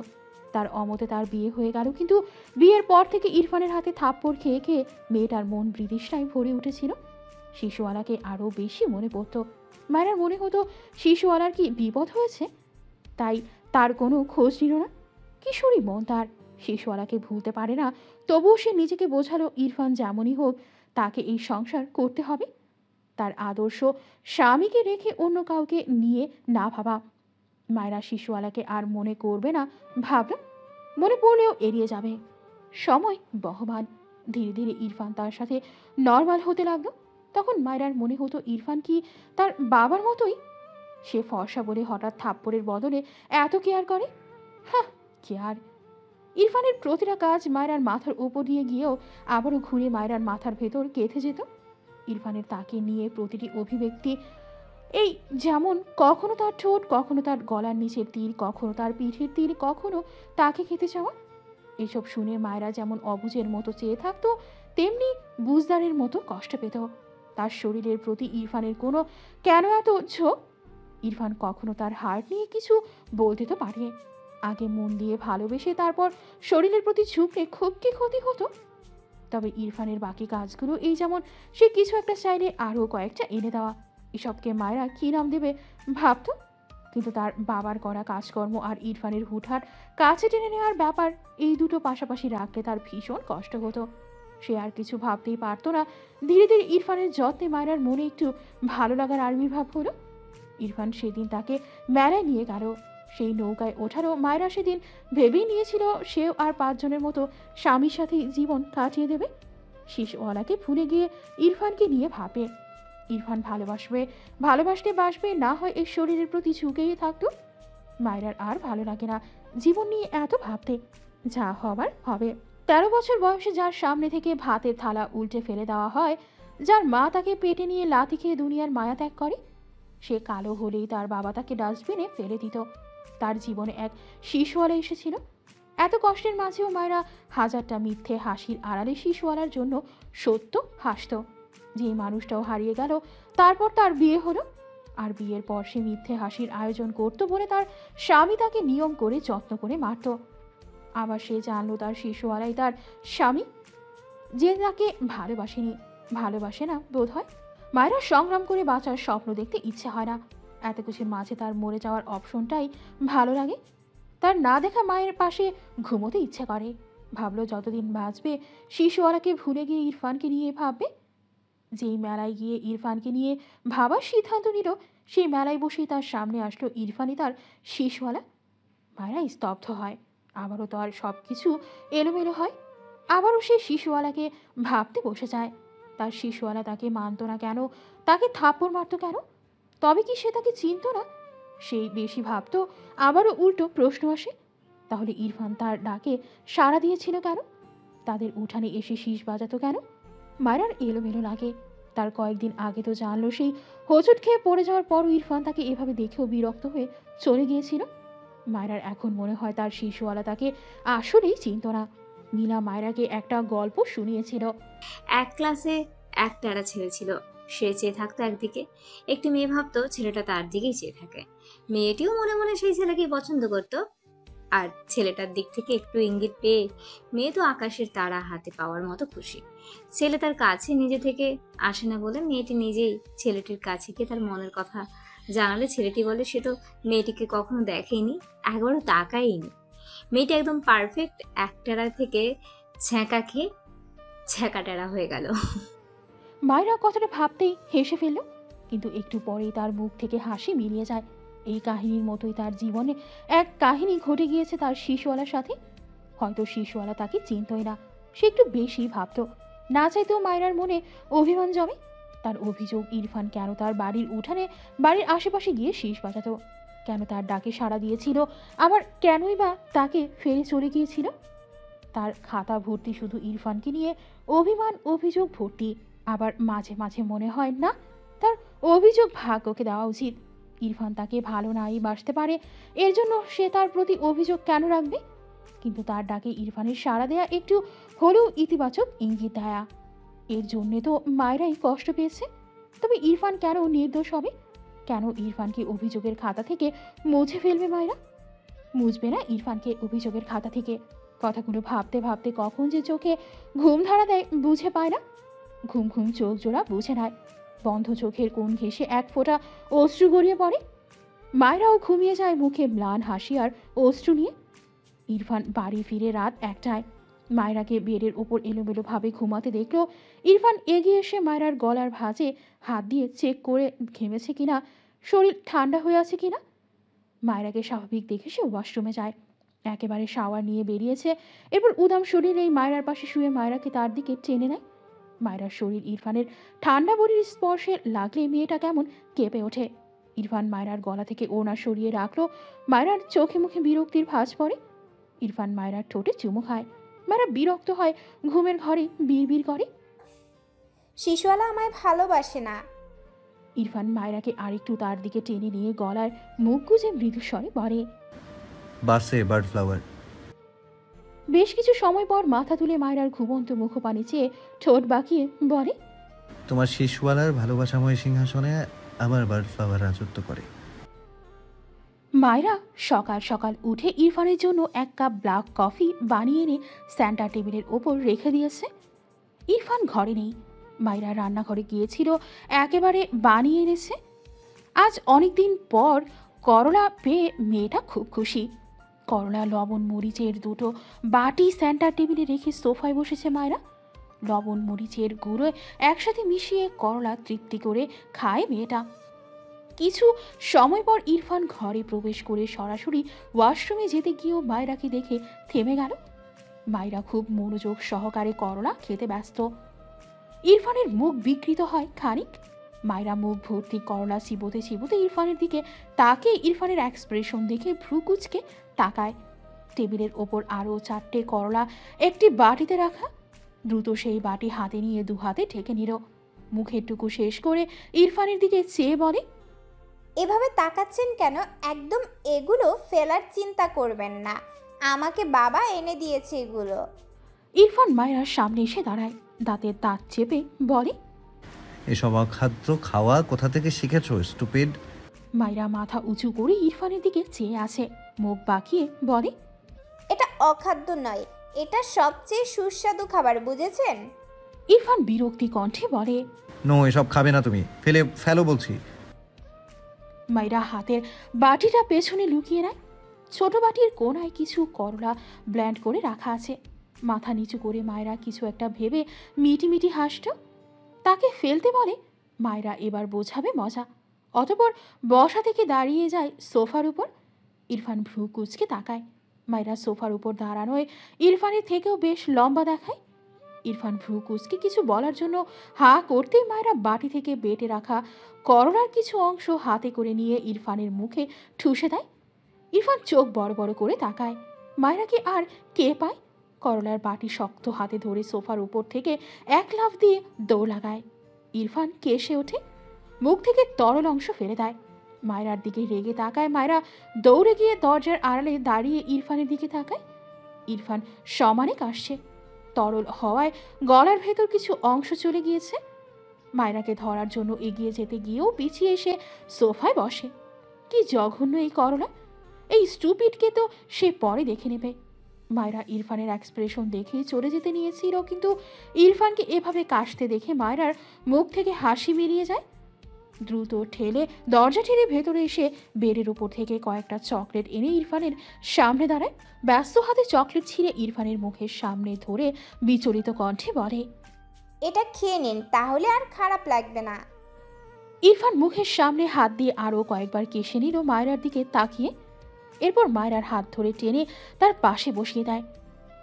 তার অমতে তার বিয়ে হয়ে গেল। কিন্তু বিয়ের পর থেকে ইরফানের হাতে থাপ্পড় খেয়ে খেয়ে মেয়েটার মন বিতৃষ্ণায় ভরে উঠেছিল। শিশুওয়ালাকে আরও বেশি মনে পড়ত। মায়ের মনে হতো শিশুওয়ালার কি বিপদ হয়েছে, তাই তার কোনো খোঁজ নিল না। কিশোরী মন তার, শিশুওয়ালাকে ভুলতে পারে না। তবুও সে নিজেকে বোঝালো ইরফান যেমনই হোক তাকে এই সংসার করতে হবে। তার আদর্শ স্বামীকে রেখে অন্য কাউকে নিয়ে না ভাবা। মায়েরা শিশুওয়ালাকে আর মনে করবে না ভাবল, মনে পড়লেও এড়িয়ে যাবে। সময় বহমান। ধীরে ধীরে ইরফান তার সাথে নর্মাল হতে লাগলো। তখন মায়েরার মনে হতো ইরফান কি তার বাবার মতোই। সে ফর্সা বলে হঠাৎ থাপ্পড়ের বদলে এত কেয়ার করে। হ্যাঁ, কেয়ার। ইরফানের প্রতিটা কাজ মায়েরার মাথার উপর দিয়ে গিয়েও আবারও ঘুরে মায়েরার মাথার ভেতর গেঁথে যেত। ইরফানের তাকে নিয়ে প্রতিটি অভিব্যক্তি, এই যেমন কখনো তার ঠোঁট, কখনো তার গলার নিচের তীর, কখনো তার পিঠের তীর, কখনো তাকে খেতে চাওয়া, এসব শুনে মায়েরা যেমন অবুঝের মতো চেয়ে থাকতো, তেমনি বুঝদারের মতো কষ্ট পেত। তার শরীরের প্রতি ইরফানের কোনো কেন এত ঝোঁক? ইরফান কখনো তার হার্ট নিয়ে কিছু বলতে তো পারে। আগে মন দিয়ে ভালোবেসে তারপর শরীরের প্রতি ঝুঁকলে খুব কি ক্ষতি হতো? তবে ইরফানের বাকি কাজগুলো, এই যেমন সে কিছু একটা চাইলে আরও কয়েকটা এনে দেওয়া, এসবকে মায়েরা কী নাম দেবে ভাবত। কিন্তু তার বাবার করা কাজকর্ম আর ইরফানের হুটহাট কাছে টেনে নেওয়ার ব্যাপার, এই দুটো পাশাপাশি রাখলে তার ভীষণ কষ্ট হতো। সে আর কিছু ভাবতেই পারতো না। ধীরে ধীরে ইরফানের যত্নে মায়েরার মনে একটু ভালো লাগার আবির্ভাব হলো। ইরফান সেদিন তাকে মেলায় নিয়ে গেল। সেই নৌকায় ওঠারও মায়েরা সেদিন ভেবেই নিয়েছিল সেও আর 5 জনের মতো স্বামীর সাথে জীবন কাটিয়ে দেবে। শিশুওয়ালাকে ভুলে গিয়ে ইরফানকে নিয়ে ভাবে। ইরফান ভালোবাসতে বাসবে, না হয় এই শরীরের প্রতি ঝুঁকেই থাকতো। মায়েরার আর ভালো লাগে না জীবন নিয়ে এত ভাবতে। যা হবার হবে। 13 বছর বয়সে যার সামনে থেকে ভাতের থালা উল্টে ফেলে দেওয়া হয়, যার মা তাকে পেটে নিয়ে লাথি খেয়ে দুনিয়ার মায়া ত্যাগ করে, সে কালো হলেই তার বাবা তাকে ডাস্টবিনে ফেলে দিত। তার জীবনে এক শিশুওয়ালা এসেছিল। এত কষ্টের মাঝেও মায়েরা হাজারটা মিথ্যে হাসির আড়ালে শিশুওয়ালার জন্য সত্য হাসত। যে মানুষটাও হারিয়ে গেল, তারপর তার বিয়ে হলো, আর বিয়ের পর সে মিথ্যে হাসির আয়োজন করত বলে তার স্বামী তাকে নিয়ম করে যত্ন করে মারত। আবার সে জানলো তার শিশুওয়ালাই তার স্বামী, যে তাকে ভালোবাসে না বোধ হয়। মায়েরা সংগ্রাম করে বাঁচার স্বপ্ন দেখতে ইচ্ছে হয় না। এত কিছুর মাঝে তার মরে যাওয়ার অপশনটাই ভালো লাগে। তার না দেখা মায়ের পাশে ঘুমোতে ইচ্ছে করে। ভাবলো যতদিন বাঁচবে শিশুওয়ালাকে ভুলে গিয়ে ইরফানকে নিয়ে ভাববে। যেই মেলায় গিয়ে ইরফানকে নিয়ে ভাবার সিদ্ধান্ত নিল, সেই মেলায় বসেই তার সামনে আসলো ইরফানই তার শিশুওয়ালা। মায়েরা স্তব্ধ হয়। আবারও তার সব কিছু এলোমেলো হয়। আবারও সে শিশুওয়ালাকে ভাবতে বসে যায়। তার শিশুওয়ালা তাকে মানত না কেন, তাকে থাপ্পড় মারত কেন? তবে কি সে তাকে চিনত না? সেই বেশি ভাবত। আবারও উল্টো প্রশ্ন আসে, তাহলে ইরফান তার ডাকে সাড়া দিয়েছিল কেন? তাদের উঠানে এসে শীষ বাজাতো কেন? মায়েরার এলোমেলো লাগে। তার কয়েকদিন আগে তো জানলো সেই হোঁচট খেয়ে পড়ে যাওয়ার পরও ইরফান তাকে এভাবে দেখেও বিরক্ত হয়ে চলে গিয়েছিল। মায়েরার এখন মনে হয় তার শিশুওয়ালা তাকে আসলেই চিনত না। মিনা মায়েরাকে একটা গল্প শুনিয়েছিল। এক ক্লাসে একটারা ছেলে ছিল। সে চেয়ে থাকতো একদিকে, একটি মেয়ে ভাবতো ছেলেটা তার দিকেই চেয়ে থাকে। মেয়েটিও মনে মনে সেই ছেলেকে পছন্দ করত। আর ছেলেটার দিক থেকে একটু ইঙ্গিত পেয়ে মেয়ে তো আকাশের তারা হাতে পাওয়ার মতো খুশি। ছেলে তার কাছে নিজে থেকে আসে না বলে মেয়েটি নিজেই ছেলেটির কাছে গিয়ে তার মনের কথা জানালে ছেলেটি বলে সে তো মেয়েটিকে কখনো দেখেনি, একবারও তাকায়নি। মেয়েটি একদম পারফেক্ট একটারা থেকে ছ্যাঁকা খেয়ে ছ্যাঁকাটারা হয়ে গেল। মায়েরা কথাটা ভাবতেই হেসে ফেলল, কিন্তু একটু পরেই তার মুখ থেকে হাসি মিলিয়ে যায়। এই কাহিনীর মতোই তার জীবনে এক কাহিনী ঘটে গিয়েছে তার শিশুওয়ালার সাথে। হয়তো শিশুওয়ালা তাকে চিনতই না, সে একটু বেশি ভাবত। না চাইতেও মায়েরার মনে অভিমান জমে। তার অভিযোগ ইরফান কেন তার বাড়ির উঠানে, বাড়ির আশেপাশে গিয়ে শীষ বাজাতো, কেন তার ডাকে সাড়া দিয়েছিল, আবার কেনই বা তাকে ফেলে চলে গিয়েছিল। তার খাতা ভর্তি শুধু ইরফানকে নিয়ে অভিমান, অভিযোগ ভর্তি। আবার মাঝে মাঝে মনে হয় না, তার অভিযোগ ভাগ্যকে দেওয়া উচিত। ইরফান তাকে ভালো নাই বাসতে পারে, এর জন্য সে তার প্রতি অভিযোগ কেন রাখবে? কিন্তু তার ডাকে ইরফানের সাড়া দেয়া একটু হলেও ইতিবাচক ইঙ্গিত দেয়া, এর জন্যে তো মায়েরাই কষ্ট পেয়েছে। তবে ইরফান কেন নির্দোষ হবে? কেন ইরফানকে অভিযোগের খাতা থেকে মুছে ফেলবে মায়েরা? মুছবে না ইরফানকে অভিযোগের খাতা থেকে। কথাগুলো ভাবতে ভাবতে কখন যে চোখে ঘুম ধরা দেয় বুঝে পায় না। ঘুম ঘুম চোখ জোড়া বুঝে নেয়। বন্ধ চোখের কোণ ঘেঁষে এক ফোঁটা অশ্রু গড়িয়ে পড়ে। মায়েরাও ঘুমিয়ে যায় মুখে ম্লান হাসি আর অশ্রু নিয়ে। ইরফান বাড়ি ফিরে রাত 1টায়। মায়রাকে বেডের ওপর এলোমেলোভাবে ঘুমাতে দেখলো। ইরফান এগিয়ে এসে মায়রার গলার ভাঁজে হাত দিয়ে চেক করে ঘেমেছে কিনা, শরীর ঠান্ডা হয়ে আছে কিনা। মায়রাকে স্বাভাবিক দেখে সে ওয়াশরুমে যায়। একেবারে শাওয়ার নিয়ে বেরিয়েছে। এরপর উদাম শরীরেই মায়রার পাশে শুয়ে মায়রাকে তার দিকে টেনে নেয়। মায়রার শরীর ইরফানের ঠান্ডা বডির স্পর্শে লাগলে মেয়েটা কেমন কেঁপে ওঠে। ইরফান মায়রার গলা থেকে ওড়না সরিয়ে রাখলো। মায়রার চোখে মুখে বিরক্তির ভাঁজ পড়ে। ইরফান মায়রার ঠোঁটে চুমু খায়। মায়রা বিরক্ত হয়, ঘুমের ঘরে বিড়বিড় করে। শিশুওয়ালা আমায় ভালোবাসে না। ইরফান মায়রাকে আরেকটু তার দিকে টেনে নিয়ে গলার মুখ গুজে মৃদু স্বরে বলে, বাসে বার্ড ফ্লাওয়ার। বেশ কিছু সময় পর মাথা তুলে মায়রার ঘুমন্ত মুখপানি চেয়ে ঠোঁট বাঁকিয়ে বলে, তোমার শিশুওয়ালার ভালোবাসাময় সিংহাসনে আমার বার্ড ফ্লাওয়ার রাজত্ব করে। মায়রা সকাল সকাল উঠে ইরফানের জন্য 1 কাপ ব্ল্যাক কফি বানিয়ে এনে সেন্টার টেবিলের ওপর রেখে দিয়েছে। ইরফান ঘরে নেই। মায়রা রান্নাঘরে গিয়েছিল, একেবারে বানিয়ে এনেছে। আজ অনেকদিন পর করলা পেয়ে মেয়েটা খুব খুশি। করলা, লবণ, মরিচের 2টো বাটি সেন্টার টেবিলে রেখে সোফায় বসেছে মায়রা। লবণ মরিচের গুঁড়ো একসাথে মিশিয়ে করলা তৃপ্তি করে খায় মেয়েটা। কিছু সময় পর ইরফান ঘরে প্রবেশ করে সরাসরি ওয়াশরুমে যেতে গিয়েও মায়রাকে দেখে থেমে গেল। মায়রা খুব মনোযোগ সহকারে করলা খেতে ব্যস্ত। ইরফানের মুখ বিকৃত হয় খানিক। মায়রা মুখ ভর্তি করলা চিবোতে চিবোতে ইরফানের দিকে তাকে ইরফানের এক্সপ্রেশন দেখে ভ্রু কুঁচকে তাকায়। টেবিলের ওপর আরও 4টে করলা একটি বাটিতে রাখা। দ্রুত সেই বাটি হাতে নিয়ে 2 হাতে ঢেকে নিল। মুখের টুকু শেষ করে ইরফানের দিকে চেয়ে বলে, এভাবে তাকাচ্ছেন কেন? একদম এগুলো ফেলার চিন্তা করবেন না, আমাকে বাবা এনে দিয়েছে এগুলো। ইরফান মায়রার সামনে এসে দাঁড়ায়, দাঁতের দাঁত চেপে বলে, এসব অখাদ্য খাওয়া কোথা থেকে শিখেছো স্টুপিড? মায়রা মাথা উঁচু করে ইরফানের দিকে চেয়ে আছে, মুখ বাঁকিয়ে বলে, এটা অখাদ্য নয়, এটা সবচেয়ে সুস্বাদু খাবার, বুঝেছেন? ইরফান বিরক্তি কণ্ঠে বলে, নো, এসব খাবে না তুমি, ফেলো বলছি। মায়রা হাতের বাটিটা পেছনে লুকিয়ে নেয়। ছোট বাটির কোনায় কিছু করলা ব্ল্যান্ড করে রাখা আছে। মাথা নিচু করে মায়রা কিছু একটা ভেবে মিটি মিটি হাসত। তাকে ফেলতে বলে। মায়রা এবার বোঝাবে মজা। অতঃপর বসা থেকে দাঁড়িয়ে যায় সোফার উপর। ইরফান ভ্রু কুঁচকে তাকায়। মায়রা সোফার উপর দাঁড়ানোয় ইরফানের থেকেও বেশ লম্বা দেখায়। ইরফান ভ্রু কুঁচকে কিছু বলার জন্য হা করতেই মায়রা বাটি থেকে বেটে রাখা করলার কিছু অংশ হাতে করে নিয়ে ইরফানের মুখে ঠুসে দেয়। ইরফান চোখ বড় বড় করে তাকায়। মায়রাকে আর কে পায়? করলার বাটি শক্ত হাতে ধরে সোফার উপর থেকে 1 লাফ দিয়ে দৌড় লাগায়। ইরফান কেশে ওঠে, মুখ থেকে তরল অংশ ফেলে দেয়। মায়রার দিকে রেগে তাকায়। মায়রা দৌড়ে গিয়ে দরজার আড়ালে দাঁড়িয়ে ইরফানের দিকে তাকায়। ইরফান সমানে কাশছে। তরল হওয়ায় গলার ভেতর কিছু অংশ চলে গিয়েছে। মায়রাকে ধরার জন্য এগিয়ে যেতে গিয়েও পিছিয়ে এসে সোফায় বসে। কি জঘন্য এই করলা! এই স্টুপিডকে তো সে পরে দেখে নেবে। মায়রা ইরফানের এক্সপ্রেশন দেখে চলে যেতে নিয়েছিল, কিন্তু ইরফানকে এভাবে কাশতে দেখে মায়রার মুখ থেকে হাসি মিলিয়ে যায়। দ্রুত দরজা ঠেলে ভেতরে এসে বেডের উপর থেকে কয়েকটা চকলেট এনে ইরফানের সামনে দাঁড়ায়। ব্যস্ত হাতে চকলেট ছিঁড়ে ইরফানের মুখের সামনে ধরে বিচলিত কণ্ঠে বলে, এটা খেয়ে নিন, তাহলে আর খারাপ লাগবে না। ইরফান মুখের সামনে হাত দিয়ে আরও কয়েকবার কেশে নিল মায়রার দিকে তাকিয়ে। এরপর মায়রার হাত ধরে টেনে তার পাশে বসিয়ে দেয়।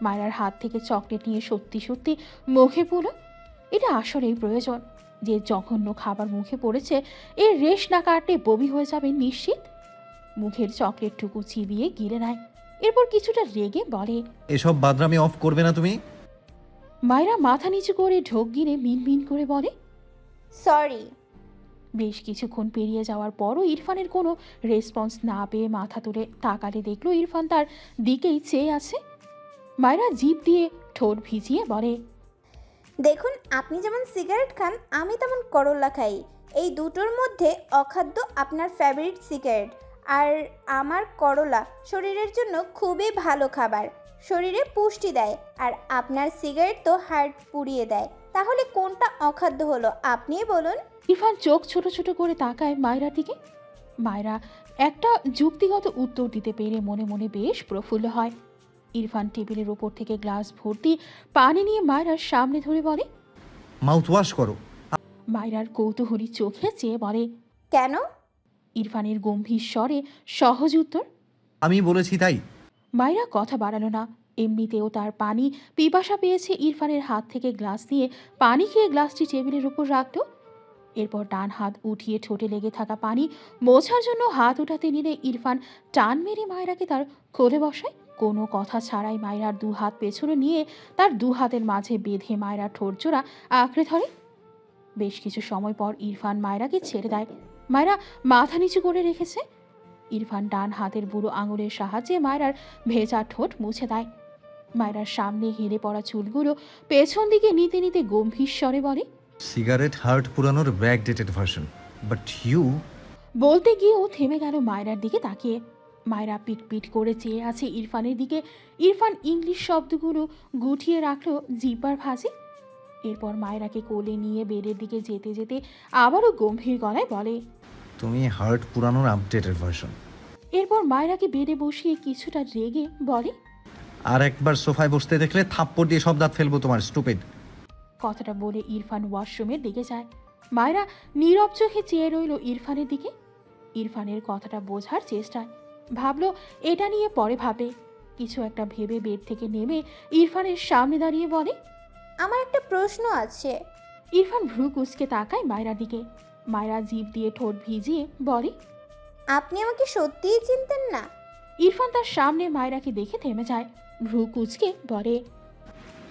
মায়রার হাত থেকে চকলেট নিয়ে সত্যি সত্যি মুখে পুরো। এটা আসলেই প্রয়োজন। যে জঘন্য খাবার মুখে পড়েছে, এর রেশ না কাটলে বমি হয়ে যাবে নিশ্চিত। মুখের চকলেটটুকু চিবিয়ে গিলে নেয়। এরপর কিছুটা রেগে বলে, এসব বাদরামি অফ করবে না তুমি? মায়রা মাথা নিচু করে ঢোক গিলে মিনমিন করে বলে, সরি। বেশ কিছুক্ষণ পেরিয়ে যাওয়ার পরও ইরফানের কোনো রেসপন্স না পেয়ে মাথা তুলে তাকালে দেখলো ইরফান তার দিকেই চেয়ে আছে। মায়রা জিভ দিয়ে ঠোঁট ভিজিয়ে বলে, দেখুন, আপনি যেমন সিগারেট খান, আমি তেমন করলা খাই। এই দুটোর মধ্যে অখাদ্য আপনার ফেভারিট সিগারেট, আর আমার করলা শরীরের জন্য খুবই ভালো খাবার। শরীরে পুষ্টি দেয়, আর আপনার সিগারেট তো হার্ট পুড়িয়ে দেয়। তাহলে কোনটা অখাদ্য হলো আপনিই বলুন। ইরফান চোখ ছোট ছোট করে তাকায় মায়রার দিকে। মায়রা একটা যুক্তিগত উত্তর দিতে পেরে মনে মনে বেশ প্রফুল্ল হয়। ইরফান টেবিলের ওপর থেকে গ্লাস ভর্তি পানি নিয়ে মায়রার সামনে ধরে বলে। মাউথ ওয়াশ করো। মায়রার কৌতূহলী চোখে চেয়ে বলে। কেন? ইরফানের গম্ভীর স্বরে সহজ উত্তর। আমি বলেছি তাই। মায়রা কথা বাড়ালো না। এমনিতেও তার পানি পিপাসা পেয়েছে। ইরফানের হাত থেকে গ্লাস নিয়ে পানি খেয়ে গ্লাসটি টেবিলের উপর রাখল। এরপর ডান হাত উঠিয়ে ঠোঁটে লেগে থাকা পানি মোছার জন্য হাত উঠাতে নিলে ইরফান টান মেরে মায়রাকে তার কোলে বসায়। কোনো কথা ছাড়াই মায়রার দু হাত পেছনে নিয়ে তার দু হাতের মাঝে বেঁধে মায়রার ঠোঁট জোড়া আঁকড়ে ধরে। বেশ কিছু সময় পর ইরফান মায়রাকে ছেড়ে দেয়। মায়রা মাথা নিচু করে রেখেছে। ইরফান ডান হাতের বুড়ো আঙুলের সাহায্যে মায়রার ভেজা ঠোঁট মুছে দেয়। মায়রার সামনে হেলে পড়া চুলগুলো পেছন দিকে নিতে নিতে গম্ভীর স্বরে বলে। সিগারেট হার্ট পুরানোর back dated version, but you. বলতে গিয়েও থেমে গেল মায়রার দিকে তাকিয়ে। মায়রা পিট পিট করে চেয়ে আছে ইরফানের দিকে। ইরফান ইংলিশ শব্দগুলো গুটিয়ে রাখলো জিব্বার ভাঁজে। এরপর মায়রাকে কোলে নিয়ে বেডের দিকে যেতে যেতে আবারও গম্ভীর গলায় বলে। তুমি হার্ট পুরানোর আপডেটেড ভার্সন। এরপর মায়রাকে বেডে বসিয়ে কিছুটা রেগে বলে। আর একবার সোফায় বসতে দেখলে থাপ্পড় দিয়ে সব দাঁত ফেলবো তোমার, স্টুপিড। কথাটা বলে ইরফান ওয়াশরুমের দিকে যায়। মায়রা নীরব চোখে চেয়ে রইল ইরফানের দিকে। ইরফানের কথাটা বোঝার চেষ্টায় ভাবলো এটা নিয়ে পরে ভাবে। কিছু একটা ভেবে বেড থেকে নেমে ইরফানের সামনে দাঁড়িয়ে বলে। আমার একটা প্রশ্ন আছে। ইরফান ভ্রু কুঁচকে তাকায় মায়রার দিকে। মায়রা জিভ দিয়ে ঠোঁট ভিজিয়ে বলে। আপনি আমাকে সত্যিই চিনতেন না? ইরফান তার সামনে মায়রাকে দেখে থেমে যায়। ভ্রু কুঁচকে বলে।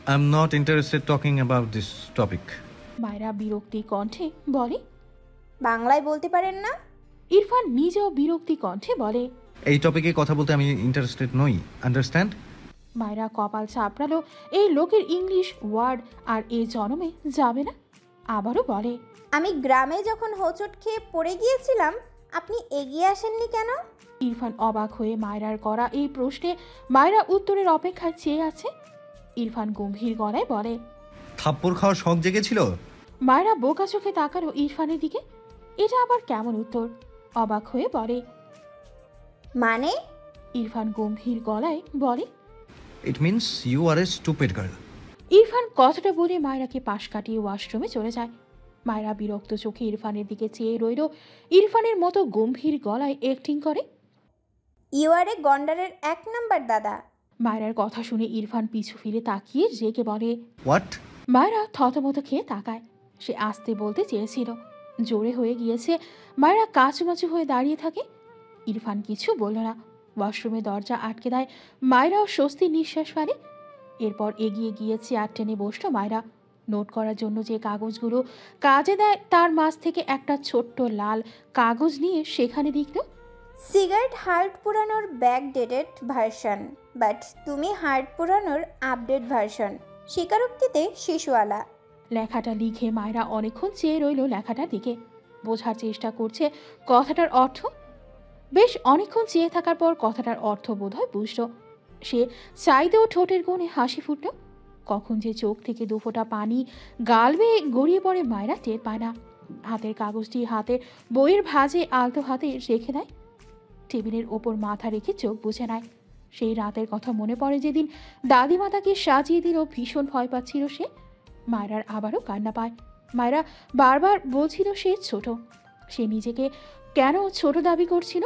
I am not interested talking about this topic. Myra বিরক্তি কণ্ঠে বলে। বাংলায় বলতে পারেন না? ইরফান নিজেও বিরক্তি কণ্ঠে বলে। এই টপিকে কথা বলতে আমি ইন্টারেস্টেড নই, আন্ডারস্ট্যান্ড? মায়রা কপাল চাপড়ালো। এই লোকের ইংলিশ ওয়ার্ড আর এ জন্মে যাবে না। আবারও বলে। আমি গ্রামে যখন হোঁচট খেয়ে পড়ে গিয়েছিলাম, আপনি এগিয়ে আসেননি কেন? ইরফান অবাক হয়ে মায়রার করা এই প্রশ্নে মায়রা উত্তরের অপেক্ষায় চেয়ে আছে। ইরফান গম্ভীর গলায় বলে। থাপ্পড় খাওয়ার শখ জেগেছিল? মায়রা বোকা চোখে তাকালো ইরফানের দিকে। এটা আবার কেমন উত্তর? অবাক হয়ে বলে। মানে? ইরফান গম্ভীর গলায় বলে। It means you are a stupid girl. Irfan কথাটা বলে মায়রাকে পাশ কাটিয়ে ওয়াশরুমে চলে যায়। মায়রা বিরক্ত চোখে ইরফানের দিকে চেয়ে রইল। ইরফানের মতো গম্ভীর গলায় অ্যাক্টিং করে। ইউ আর এ গন্ডারের 1 নাম্বার দাদা। মায়রার কথা শুনে ইরফান পিছু ফিরে তাকিয়ে রেগে বলে। হোয়াট? মায়রা থতমত খেয়ে তাকায়। সে আসতে বলতে চেয়েছিল, জোরে হয়ে গিয়েছে। মায়রা কাচুমাচু হয়ে দাঁড়িয়ে থাকে। ইরফান কিছু বলল না। ওয়াশরুমে দরজা আটকে দেয়। মায়রাও স্বস্তির নিঃশ্বাস ফেলে। এরপর এগিয়ে গিয়ে চেয়ার টেনে বসল মায়রা। নোট করার জন্য যে কাগজগুলো কাজে দেয় তার মাঝ থেকে একটা ছোট্ট লাল কাগজ নিয়ে সেখানে লিখল। সিগারেট হার্ট পুরানোর ব্যাক ডেটেড ভার্সন, বাট তুমি হার্ট পুরানোর আপডেট ভার্সন। স্বীকারোক্তিতে শিশুওয়ালা। লেখাটা লিখে মায়রা অনেকক্ষণ চেয়ে রইল লেখাটার দিকে। বোঝার চেষ্টা করছে কথাটার অর্থ। বেশ অনেকক্ষণ চেয়ে থাকার পর কথাটার অর্থ বোধহয় বুঝল। সে চাইতেও ঠোঁটের কোণে হাসি ফুটল। কখন যে চোখ থেকে দুফোঁটা পানি গাল বেয়ে গড়িয়ে পড়ে মায়রা টের পায় না। হাতের কাগজটি হাতের বইয়ের ভাঁজে আলতো হাতে রেখে দেয়। টেবিলের ওপর মাথা রেখে চোখ বুঝে নেয়। সেই রাতের কথা মনে পড়ে যেদিন দাদিমা তাকে সাজিয়ে দিল। ভীষণ ভয় পাচ্ছিল সে। মায়রার আবারও কান্না পায়। মায়রা বারবার বলছিল সে ছোট। সে নিজেকে কেন ছোট দাবি করছিল?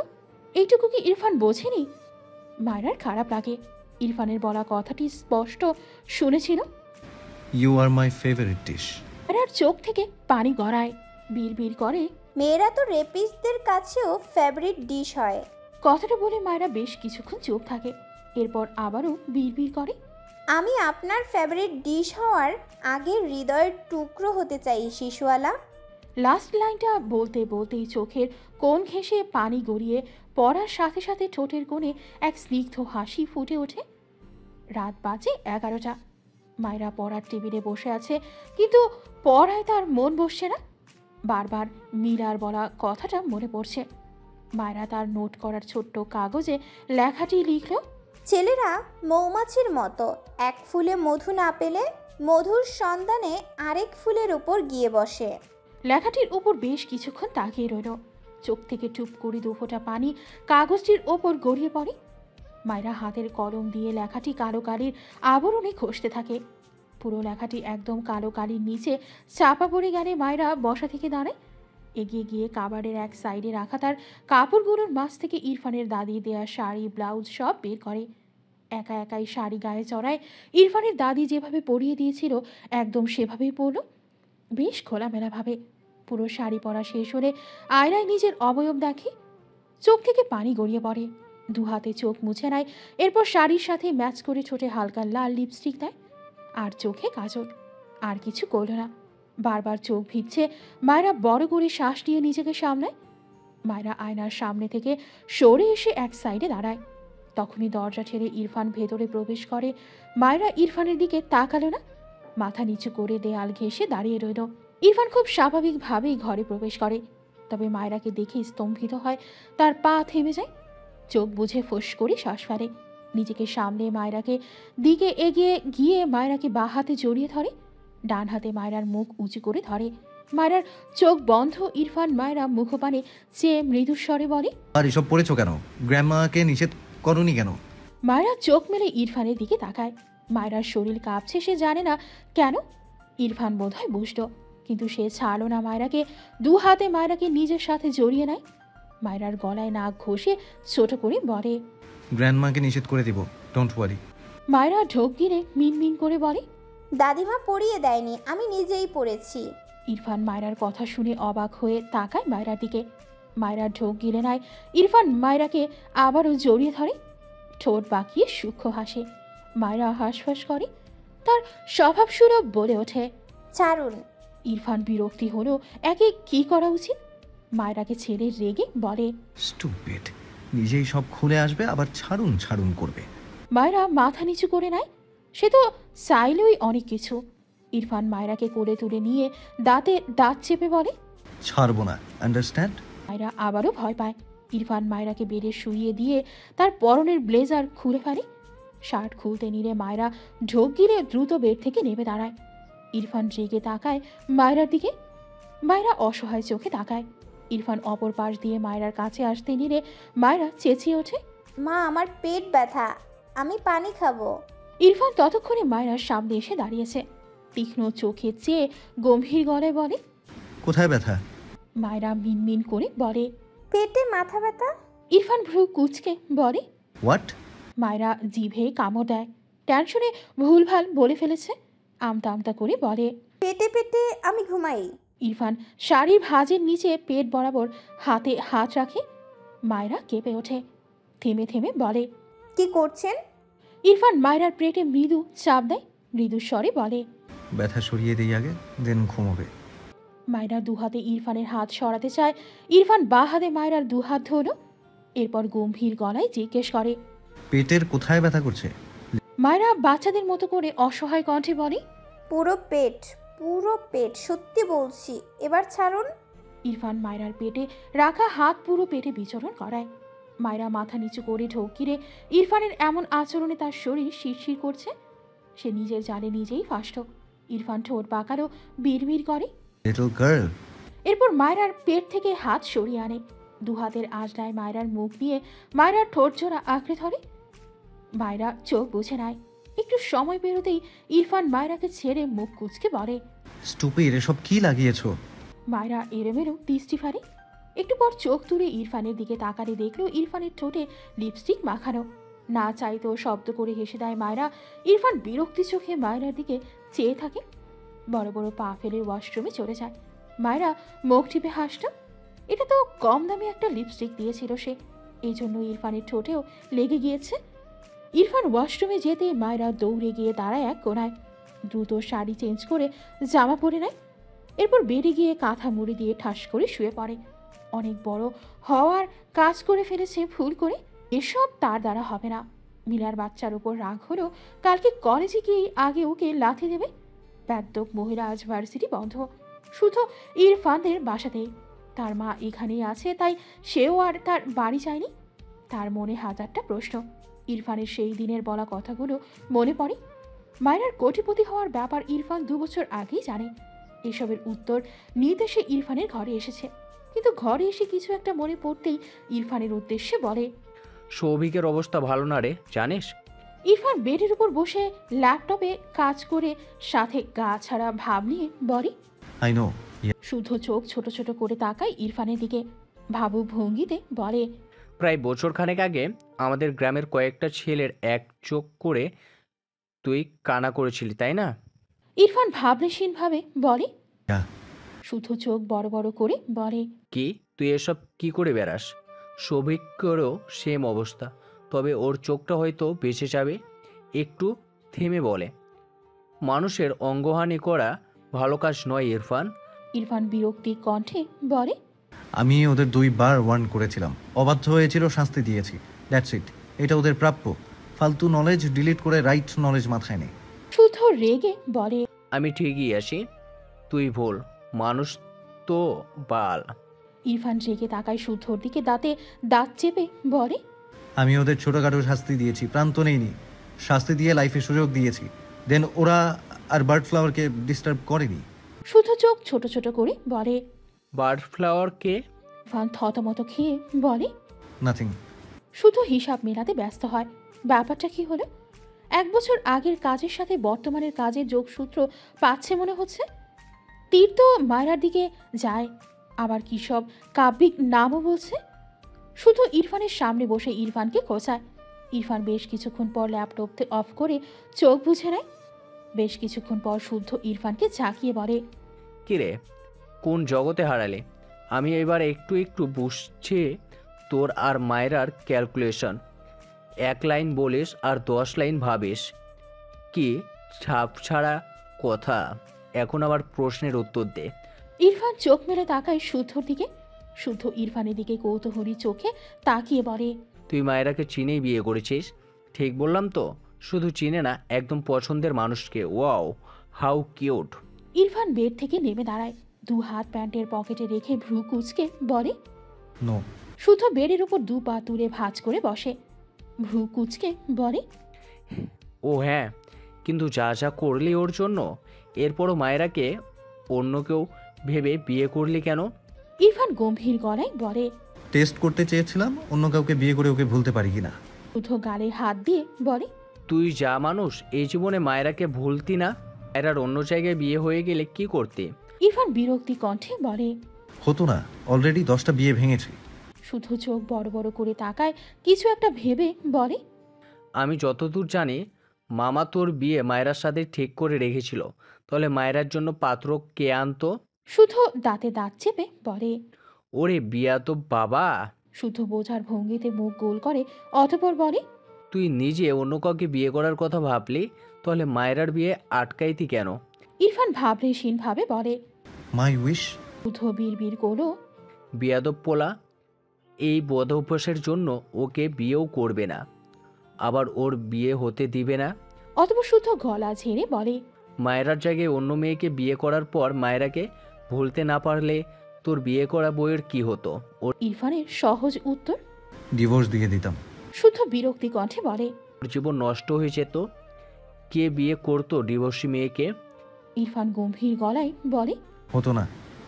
এইটুকু কি ইরফান বোঝেনি? মায়রার খারাপ লাগে। ইরফানের বলা কথাটি স্পষ্ট শুনেছিল। You are my favourite dish. মায়রার চোখ থেকে পানি গড়ায়। বিড়বিড় করে। মেয়েরা তো রেপিস্টদের কাছেও ফেভারিট ডিশ হয়। কথাটা বলে মায়রা বেশ কিছুক্ষণ চুপ থাকে। এরপর আবারও বিড়বিড় করে। আমি আপনার ফেভারিট ডিশ হওয়ার আগে হৃদয়ের টুকরো হতে চাই শিশুওয়ালা। লাস্ট লাইনটা বলতে বলতেই চোখের কোণ ঘেঁষে পানি গড়িয়ে পড়ার সাথে সাথে ঠোঁটের কোণে এক স্নিগ্ধ হাসি ফুটে ওঠে। রাত বাজে 11টা। মায়রা পড়ার টেবিলে বসে আছে, কিন্তু পড়ায় তার মন বসছে না। বারবার মীরার বলা কথাটা মনে পড়ছে। মায়রা তার নোট করার ছোট্ট কাগজে লেখাটি লিখল। ছেলেরা মৌমাছির মতো এক ফুলে মধু না পেলে মধুর সন্ধানে আরেক ফুলের উপর গিয়ে বসে। লেখাটির উপর বেশ কিছুক্ষণ তাকিয়ে রইল। চোখ থেকে টুপ করে দুফোঁটা পানি কাগজটির ওপর গড়িয়ে পড়ে। মায়েরা হাতের কলম দিয়ে লেখাটি কালো কালির আবরণে ঘষতে থাকে। পুরো লেখাটি একদম কালো কালির নিচে চাপা পড়ে গেলে মায়েরা বসা থেকে দাঁড়ায়। এগিয়ে গিয়ে কাবারের এক সাইডে রাখা তার কাপড়গুলোর মাছ থেকে ইরফানের দাদি দেয়া শাড়ি ব্লাউজ সব বের করে। একা একাই শাড়ি গায়ে চড়ায়। ইরফানের দাদি যেভাবে পরিয়ে দিয়েছিল একদম সেভাবেই পরল, বেশ খোলামেলাভাবে। পুরো শাড়ি পরা শেষ হলে আয়নায় নিজের অবয়ব দেখে, চোখ থেকে পানি গড়িয়ে পড়ে। দু হাতে চোখ মুছে নেয়। এরপর শাড়ির সাথে ম্যাচ করে ঠোঁটে হালকা লাল লিপস্টিক দেয় আর চোখে কাজল। আর কিছু করল না। বারবার চোখ ভিজছে। মায়েরা বড় করে শ্বাস নিয়ে নিজেকে সামলায়। মায়েরা আয়নার সামনে থেকে সরে এসে এক সাইডে দাঁড়ায়। তখনই দরজা ঠেলে ইরফান ভেতরে প্রবেশ করে। মায়েরা ইরফানের দিকে তাকালো না, মাথা নিচু করে দেয়াল ঘেঁষে দাঁড়িয়ে রইল। ইরফান খুব স্বাভাবিকভাবেই ঘরে প্রবেশ করে, তবে মায়েরাকে দেখে স্তম্ভিত হয়। তার পা থেমে যায়, চোখ বুঝে ফোঁস করে শ্বাস ফেলে। নিজেকে সামনে মায়েরাকে দিকে এগিয়ে গিয়ে মায়েরাকে বাঁ হাতে জড়িয়ে ধরে, ডান হাতে মায়েরার মুখ উঁচু করে ধরে। মায়েরার চোখ বন্ধ। ইরফান মায়েরা মুখপানে চেয়ে মৃদুস্বরে বলে, আর এসব পড়েছো কেন? গ্র্যান্ডমাকে নিষেধ করনি কেন? মায়েরা চোখ মেলে ইরফানের দিকে তাকায়। মায়েরার শরীর কাঁপছে, সে জানে না কেন। ইরফান বোধহয় বুঝল, কিন্তু সে ছাড়ল না মায়েরাকে। দু হাতে মায়েরাকে নিজের সাথে জড়িয়ে নেয়। মায়েরার গলায় নাক ঘষে ছোট করে বলে, গ্র্যান্ডমাকে নিষেধ করে দিব, ডোন্ট ওয়ারি। মায়েরা ঢোক গিলে মিনমিন করে বলে, দাদিমা পরিয়ে দেয়নি, আমি নিজেই পড়েছি। ইরফান মায়েরার কথা শুনে অবাক হয়ে তাকায় মায়েরার দিকে। মায়েরা ঢোক গিলে নেয়। ইরফান মায়েরাকে আবারও জড়িয়ে ধরে, ঠোঁট বাঁকিয়ে সূক্ষ্ম হাসে। মায়েরা হাঁসফাঁস করে। তার স্বভাব সুলভ বলে ওঠে, ছাড়ুন। ইরফান বিরক্তি হলো, একে কি করা উচিত। মায়েরাকে ছেড়ে রেগে বলে, স্টুপিড, নিজেই সব খুলে আসবে আবার ছাড়ুন ছাড়ুন করবে। মায়েরা মাথা নিচু করে নেয়। সে তো চাইলেই অনেক কিছু। ইরফান মায়েরাকে কোলে তুলে নিয়ে দাঁতে দাঁত চেপে বলে, ছাড়বো না, আন্ডারস্ট্যান্ড? মায়েরা আবারও ভয় পায়। ইরফান মায়েরাকে বেডে শুইয়ে দিয়ে তার পরনের ব্লেজার খুলে ফেলে। শার্ট খুলতে নিলে মায়েরা ঢোক গিলে দ্রুত বেড থেকে নেমে দাঁড়ায়। ইরফান রেগে তাকায় মায়েরার দিকে। মায়েরা অসহায় চোখে তাকায়। ইরফান অপর পাশ দিয়ে মায়েরার কাছে আসতে নিলে মায়েরা চেঁচিয়ে ওঠে, মা, আমার পেট ব্যথা, আমি পানি খাবো। ইরফান ততক্ষণে মায়েরার সামনে এসে দাঁড়িয়েছে। তীক্ষ্ণ চোখে চেয়ে গম্ভীর গলায় বলে, কোথায় ব্যথা? মায়েরা মিনমিন করে বলে, পেটে মাথা ব্যথা। ইরফান ভ্রু কুঁচকে বলে, হোয়াট? মায়েরা জিভে কামড় দেয়। টেনশনে ভুলভাল বলে ফেলেছে। আমতা আমতা করে বলে, পেটে পেটে আমি ঘুমাই। ইরফান শাড়ির ভাঁজের নিচে পেট বরাবর হাতে হাত রাখে। মায়েরা কেঁপে ওঠে। থেমে থেমে বলে, কি করছেন? ইরফান মায়েরার পেটে মৃদু চাপ দেয়। মৃদু স্বরে বলে, ব্যথা সরিয়ে দিই আগে, দেন ঘুমোবে। মায়েরা দু হাতে ইরফানের হাত সরাতে চায়। ইরফান বা হাতে মায়েরার দু হাত ধরল। এরপর গম্ভীর গলায় জিজ্ঞেস করে, পেটের কোথায় ব্যথা করছে? মায়েরা বাচ্চাদের মতো করে অসহায় কণ্ঠে বলে, পুরো পেট, পুরো পেট, সত্যি বলছি, এবার ছাড়ুন। ইরফান মায়েরার পেটে রাখা হাত পুরো পেটে বিচরণ করায়। মায়েরা মাথা নিচু করে ঢোক গিরে। ইরফানের এমন আচরণে তার শরীর শিরশির করছে। সে নিজের জালে নিজেই ফাঁসত। ইরফান ঠোঁট বাঁকালো, বিড়বিড় করে। Little girl. এরপর মায়েরার পেট থেকে হাত সরিয়ে আনে। দু হাতের আঁচড়ায় মায়েরার মুখ নিয়ে মায়েরার ঠোঁট জোড়া আঁকড়ে ধরে। মায়েরা চোখ বুঝে নেয়। একটু সময় বেরোতেই ইরফান মায়েরাকে ছেড়ে মুখ কুঁচকে বলে, স্টুপিড, এসব কি লাগিয়েছো? মায়েরা এলোমেলো দৃষ্টি ফারে। একটু পর চোখ তুলে ইরফানের দিকে তাকালে দেখলো ইরফানের ঠোঁটে লিপস্টিক মাখানো। না চাইতেও শব্দ করে হেসে দেয় মায়েরা। ইরফান বিরক্তি চোখে মায়েরার দিকে চেয়ে থাকে। বড় বড় পা ফেলে ওয়াশরুমে চলে যায়। মায়েরা মুখ টিপে হাসত। এটা তো কম দামে একটা লিপস্টিক দিয়েছিল সে, এই জন্য ইরফানের ঠোঁটেও লেগে গিয়েছে। ইরফান ওয়াশরুমে যেতেই মায়েরা দৌড়ে গিয়ে দাঁড়ায় এক কোণায়। দ্রুত শাড়ি চেঞ্জ করে জামা পরে নেয়। এরপর বেরিয়ে গিয়ে কাঁথা মুড়ি দিয়ে ঠাস করে শুয়ে পড়ে। অনেক বড় হওয়ার কাজ করে ফেলেছে ভুল করে। এসব তার দ্বারা হবে না। মিলার বাচ্চার উপর রাগ হলেও কালকে কলেজে গিয়ে আগে ওকে লাথি দেবে। ব্যাদ্যক মহিলা আজ ভার্সিটি বন্ধ, শুধু ইরফানদের বাসাতেই। তার মা এখানেই আছে, তাই সেও আর তার বাড়ি যায়নি। তার মনে হাজারটা প্রশ্ন। ইরফানের সেই দিনের বলা কথাগুলো মনে পড়ে। মায়রার কোটিপতি হওয়ার ব্যাপার ইরফান 2 বছর আগেই জানে। এসবের উত্তর নিতে সে ইরফানের ঘরে এসেছে, কিন্তু ঘরে এসে কিছু একটা মনে পড়তেই ইরফানের উদ্দেশ্যে বলে, সৌভিকের অবস্থা ভালো না রে, জানিস? ইরফান বেডের উপর বসে ল্যাপটপে কাজ করে সাথে গা ছাড়া ভাব নিয়ে বলে। I know. শুদ্ধ চোখ ছোট ছোট করে তাকায় ইরফানের দিকে, ভাবু ভঙ্গিতে বলে, প্রায় বছরখানেক আগে আমাদের গ্রামের কয়েকটা ছেলের এক চোখ করে তুই কানা করেছিলি, তাই না? ইরফান ভাবনাসীনভাবে বলে। Yeah. শুদ্ধ চোখ বড় বড় করে বলে, কি তুই এসব কি করে বেড়াস? সৌভিকেরও সেম অবস্থা, তবে ওর চোখটা হয়তো বেঁচে যাবে। একটু থেমে বলে, মানুষের অঙ্গহানি করা ভালো কাজ নয় ইরফান। ইরফান বিরক্তি কণ্ঠে বলে, আমি ওদের 2 বার ওয়ার্ন করেছিলাম, অবাধ্য হয়েছিল, শাস্তি দিয়েছি, দ্যাটস ইট। এটা ওদের প্রাপ্য। ফালতু নলেজ ডিলিট করে রাইট নলেজ মাথায় নেই। শুদ্ধ রেগে বলে, আমি ঠিকই আছি, তুই ভুল মানুষ তো বাল। ইরফান রেগে তাকায় শুদ্ধর দিকে, দাঁতে দাঁত চেপে বলে, আমি ওদের ছোটোখাটো শাস্তি দিয়েছি, প্রান্ত নেইনি, শাস্তি দিয়ে লাইফে সুযোগ দিয়েছি। দেন ওরা আর বার্ড ফ্লাওয়ারকে ডিস্টার্ব করেনি। শুদ্ধ চোখ ছোট ছোট করে বলে। বার্ড ফ্লাওয়ারকে? ইরফান থতমত খেয়ে বলে, নাথিং। শুধু হিসাব মেলাতে ব্যস্ত হয়। ব্যাপারটা কি হলো? 1 বছর আগের কাজের সাথে বর্তমানের কাজের যোগসূত্র পাচ্ছে মনে হচ্ছে। তীর তো মায়রার দিকে যায়, আবার কি সব কাব্যিক নামও বলছে। শুধু ইরফানের সামনে বসে ইরফানকে খোঁচায়। ইরফান বেশ কিছুক্ষণ পর ল্যাপটপ অফ করে চোখ বুঝে নেয়। বেশ কিছুক্ষণ পর শুদ্ধ ইরফানকে ঝাঁকিয়ে বলে, কিরে, কোন জগতে হারালে? আমি এবার একটু একটু বুঝছি তোর আর মায়রার ক্যালকুলেশন। 1 লাইন বলিস আর 10 লাইন ভাবিস, কি ছাপ ছাড়া কথা। এখন আবার প্রশ্নের উত্তর দে। ইরফান চোখ মেলে তাকায় শুদ্ধর দিকে। শুদ্ধ ইরফানের দিকে কৌতূহলী চোখে তাকিয়ে বলে, তুই মায়রাকে চিনেই বিয়ে করেছিস? ঠিক বললাম তো? শুধু চিনে না, একদম পছন্দের মানুষকে। Wow, how cute. Irfan bed থেকে নেমে দাঁড়ায়, 2 হাত প্যান্টের পকেটে রেখে ভ্রু কুঁচকে বলে। নো। শুদ্ধ বেডের উপর 2 পা তুলে ভাঁজ করে বসে, ভ্রু কুঁচকে বলে, ও হ্যাঁ, কিন্তু যা যা করলি ওর জন্য, এরপরও মায়রাকে অন্য কেউ ভেবে বিয়ে করলি কেন? ইরফান গম্ভীর গলায় বলে। টেস্ট করতে চেয়েছিলাম অন্য কাউকে বিয়ে করে ওকে ভুলতে পারি কিনা। শুদ্ধ গালে হাত দিয়ে বলে, তুই যা মানুষ, এই জীবনে মায়রাকে ভুলতি না? মায়রার অন্য জায়গায় বিয়ে হয়ে গেলে কি করতে? ইরফান বিরক্তি কণ্ঠে বলে। হতো না, অলরেডি 10টা বিয়ে ভেঙেছি। শুদ্ধ চোখ বড় বড় করে তাকায়, কিছু একটা ভেবে বলে, আমি যতদূর জানি মামা তোর বিয়ে মায়রার সাথে ঠিক করে রেখেছিল, তাহলে মায়রার জন্য পাত্র কে আনতো? শুদ্ধ দাঁতে দাঁত চেপে বলে। ওরে বিয়া তো বাবা। শুদ্ধ বোঝার ভঙ্গিতে মুখ গোল করে, অতঃপর বলে, তুই নিজে অন্য কাউকে বিয়ে করার কথা ভাবলি, তাহলে মায়রার বিয়ে আটকাইতি কেন? ইরফান ভাবলেশীন ভাবে বলে। মাই উইশ। শুদ্ধ বিড়বিড় করলো, বিয়াদব পোলা, এই বদ অভ্যাসের জন্য ওকে বিয়েও করবে না, আবার ওর বিয়ে হতে দিবে না। অতঃপর শুদ্ধ গলা ঝেড়ে বলে, মায়েরার জায়গায় অন্য মেয়েকে বিয়ে করার পর মায়েরাকে ভুলতে না পারলে তোর বিয়ে করা বউয়ের কি হতো? ওর ইরফানের সহজ উত্তর। ডিভোর্স দিয়ে দিতাম। শুদ্ধ বিরক্তি কণ্ঠে বলে। জীবন নষ্ট হয়ে যেত। কে বিয়ে করতো ডিভোর্সি মেয়েকে? ইরফান গম্ভীর গলায় বলে। হতো না,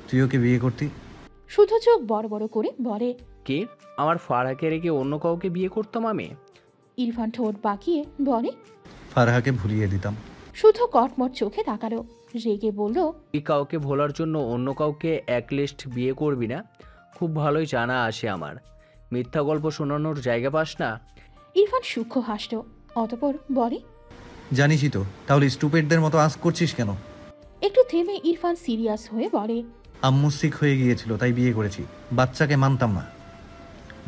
তুই ওকে বিয়ে করতি। শুদ্ধ চোখ বড় বড় করে বলে, কে? আমার ফারাকে রেখে অন্য কাউকে বিয়ে করতাম আমি? ইরফান ঠোঁট বাঁকিয়ে বলে। ফারহাকে ভুলিয়ে দিতাম। শুদ্ধ কটমট চোখে তাকালো, রেগে বলল, তুই কাউকে ভোলার জন্য অন্য কাউকে একলিস্ট বিয়ে করবি না? খুব ভালোই জানা আছে আমার। মিথ্যা গল্প শোনানোর জায়গা পাস না। ইরফান সূক্ষ্ম হাসল, অতঃপর বলে, জানিসই তো, তাহলে স্টুপিডদের মতো আজ করছিস কেন? একটু থেমে ইরফান সিরিয়াস হয়ে বলে, আম্মু সিক হয়ে গিয়েছিল তাই বিয়ে করেছি। বাচ্চাকে মানতাম না,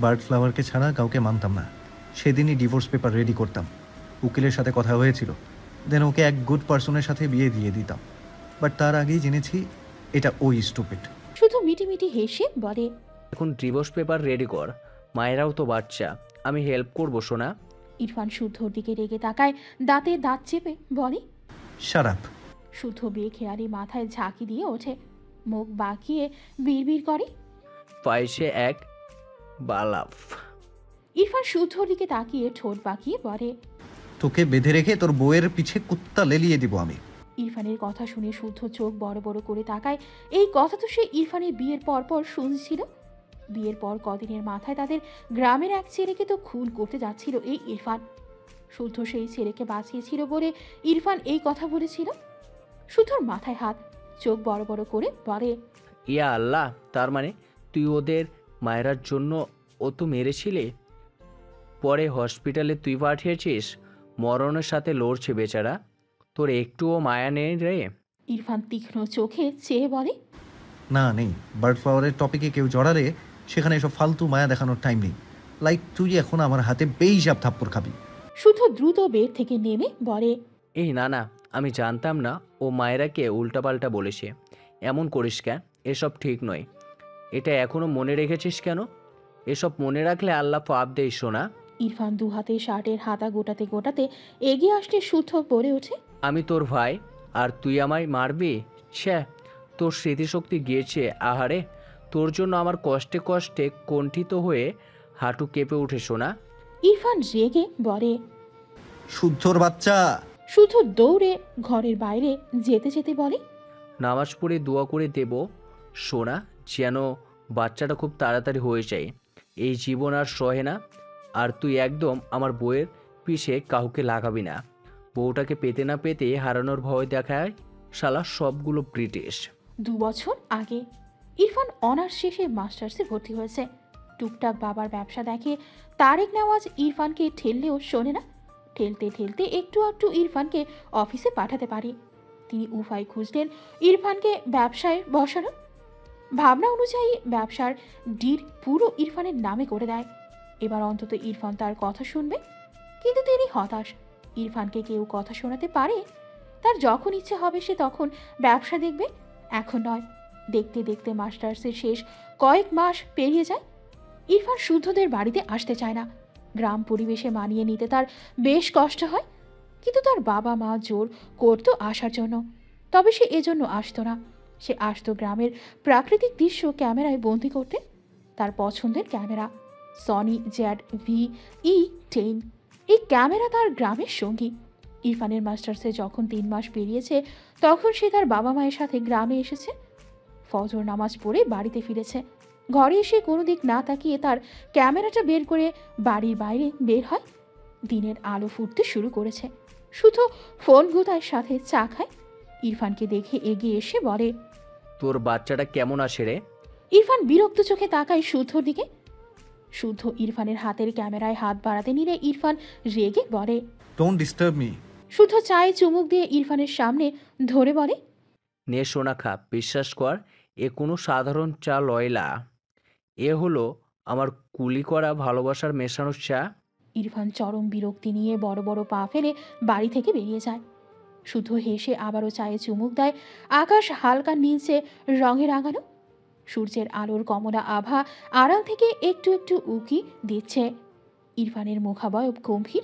বার্ড ফ্লাওয়ারকে ছাড়া কাউকে মানতাম না। সেদিনই ডিভোর্স পেপার রেডি করতাম। উকিলের সাথে কথা হয়েছিল, দেন ওকে এক গুড পার্সনের সাথে বিয়ে দিয়ে দিতাম। বাট তার আগেই জেনেছি এটা ওই স্টুপিড। শুধু মিটিমিটি হেসে বলে, এখন ডিভোর্স পেপার রেডি কর, মায়েরাও তো বাচ্চা, আমি হেল্প করবো সোনা। ইরফান শুদ্ধর দিকে রেগে তাকায়, দাঁতে দাঁত চেপে বলে। Shut up. শুদ্ধ বেখেয়ালি মাথায় ঝাঁকি দিয়ে ওঠে, মুখ বাঁকিয়ে বিড়বিড় করে। পাইছে এক বালাফ। ইরফান শুদ্ধর দিকে তাকিয়ে ঠোঁট বাঁকিয়ে বলে। তোকে বেঁধে রেখে তোর বউয়ের পিছে কুত্তা লেলিয়ে দিব আমি। ইরফানের কথা শুনে শুদ্ধ চোখ বড় বড় করে তাকায়। এই কথা তো সে ইরফানের বিয়ের পর পর শুনছিল। বিয়ের পর কদিনের মাথায় তাদের গ্রামের এক ছেলেকে তো খুন করতে যাচ্ছিল এই ইরফান। শুদ্ধ সেই ছেলেকে বাঁচিয়েছিল বলে ইরফান এই কথা বলেছিল। শুদ্ধর মাথায় হাত, চোখ বড় বড় করে বলে, ইয়া আল্লাহ, তার মানে তুই ওদের মায়েরার জন্য ও তো মেরেছিলে, পরে হসপিটালে তুই পাঠিয়েছিস, মরণের সাথে লড়ছে বেচারা, তোর একটুও মায়া নেই রে? ইরফান তীক্ষ্ণ চোখে চেয়ে বলে, না নেই। বার্ড ফ্লাওয়ারের টপিকে কেউ জড়ালে সেখানে এসব ফালতু মায়া দেখানোর টাইম নেই। লাইক তুই এখন আমার হাতে বেহিসাব থাপ্পড় খাবি। শুদ্ধ দ্রুত বেড থেকে নেমে বলে, এই না না, আমি জানতাম না ও মায়েরাকে উল্টাপাল্টা বলেছে। এমন করিস কেন? এসব ঠিক নয়। এটা এখনো মনে রেখেছিস কেন? এসব মনে রাখলে আল্লাহ পাপ দেয় শোনা। ইরফান দু হাতে শার্টের হাতা গোটাতে গোটাতে এগিয়ে আসলে শুদ্ধ পড়ে ওঠে, আমি তোর ভাই আর তুই আমায় মারবি? ছ্যা, তোর স্মৃতিশক্তি গিয়েছে আহারে। তোর জন্য আমার কষ্টে কষ্টে কণ্ঠিত হয়ে হাঁটু কেঁপে উঠে শোনা। ইরফান রেগে বলে। শুদ্ধর বাচ্চা। শুদ্ধ দৌড়ে ঘরের বাইরে যেতে যেতে বলে, নামাজ পড়ে দোয়া করে দেব সোনা, যেন বাচ্চাটা খুব তাড়াতাড়ি হয়ে যায়। এই জীবন আর সহে না। আর তুই একদম আমার বউয়ের পিছে কাউকে লাগাবি না। বউটাকে পেতে না পেতে হারানোর ভয় দেখায় শালা সবগুলো ব্রিটিশ। 2 বছর আগে ইরফান অনার্স শেষে মাস্টার্সে ভর্তি হয়েছে। টুকটাক বাবার ব্যবসা দেখে তারেক নেওয়াজ ইরফানকে ঠেললেও শোনে না। ঠেলতে ঠেলতে একটু একটু ইরফানকে অফিসে পাঠাতে পারি। তিনি উপায় খুঁজলেন ইরফানকে ব্যবসায় বসানো। ভাবনা অনুযায়ী ব্যবসার ডিড পুরো ইরফানের নামে করে দেয়। এবার অন্তত ইরফান তার কথা শুনবে। কিন্তু তিনি হতাশ। ইরফানকে কেউ কথা শোনাতে পারে? তার যখন ইচ্ছে হবে সে তখন ব্যবসা দেখবে, এখন নয়। দেখতে দেখতে মাস্টার্সের শেষ কয়েক মাস পেরিয়ে যায়। ইরফান শুদ্ধদের বাড়িতে আসতে চায় না। গ্রাম পরিবেশে মানিয়ে নিতে তার বেশ কষ্ট হয়। কিন্তু তার বাবা মা জোর করতো আসার জন্য। তবে সে এজন্য আসতো না। সে আসতো গ্রামের প্রাকৃতিক দৃশ্য ক্যামেরায় বন্দি করতে। তার পছন্দের ক্যামেরা সনি ZV-E10। এই ক্যামেরা তার গ্রামের সঙ্গী। ইরফানের মাস্টার্সে যখন 3 মাস পেরিয়েছে তখন সে তার বাবা মায়ের সাথে গ্রামে এসেছে। ফজর নামাজ পড়ে বাড়িতে ফিরেছে। ঘরে এসে কোনো দিক না তাকিয়ে তার ক্যামেরাটা বের করে বাড়ির বাইরে বের হয়। দিনের আলো ফুটতে শুরু করেছে। শুধু ফোন গুতায় সাথে চা খায়। ইরফানকে দেখে এগিয়ে এসে বলে, তোর বাচ্চাটা কেমন আছে রে? ইরফান বিরক্ত চোখে তাকায় শুদ্ধর দিকে। শুদ্ধ ইরফানের হাতের ক্যামেরায় হাত বাড়াতে নিলে ইরফান রেগে বলে, ডোন্ট ডিস্টার্ব মি। শুদ্ধ চায়ে চুমুক দিয়ে ইরফানের সামনে ধরে বলে, নে সোনা খা, বিশ্বাস কর এ কোনো সাধারণ চা লয়লা। এ হলো আমার কুলি করা ভালোবাসার মেশানো চা। ইরফান চরম বিরক্তি নিয়ে বড় বড় পা ফেলে বাড়ি থেকে বেরিয়ে যায়। শুদ্ধ হেসে আবারও চায়ে চুমুক দেয়। আকাশ হালকা নীলচে রঙে রাঙানো। সূর্যের আলোর কমলা আভা আড়াল থেকে একটু একটু উকি দিচ্ছে। ইরফানের মুখাবয়ব গম্ভীর।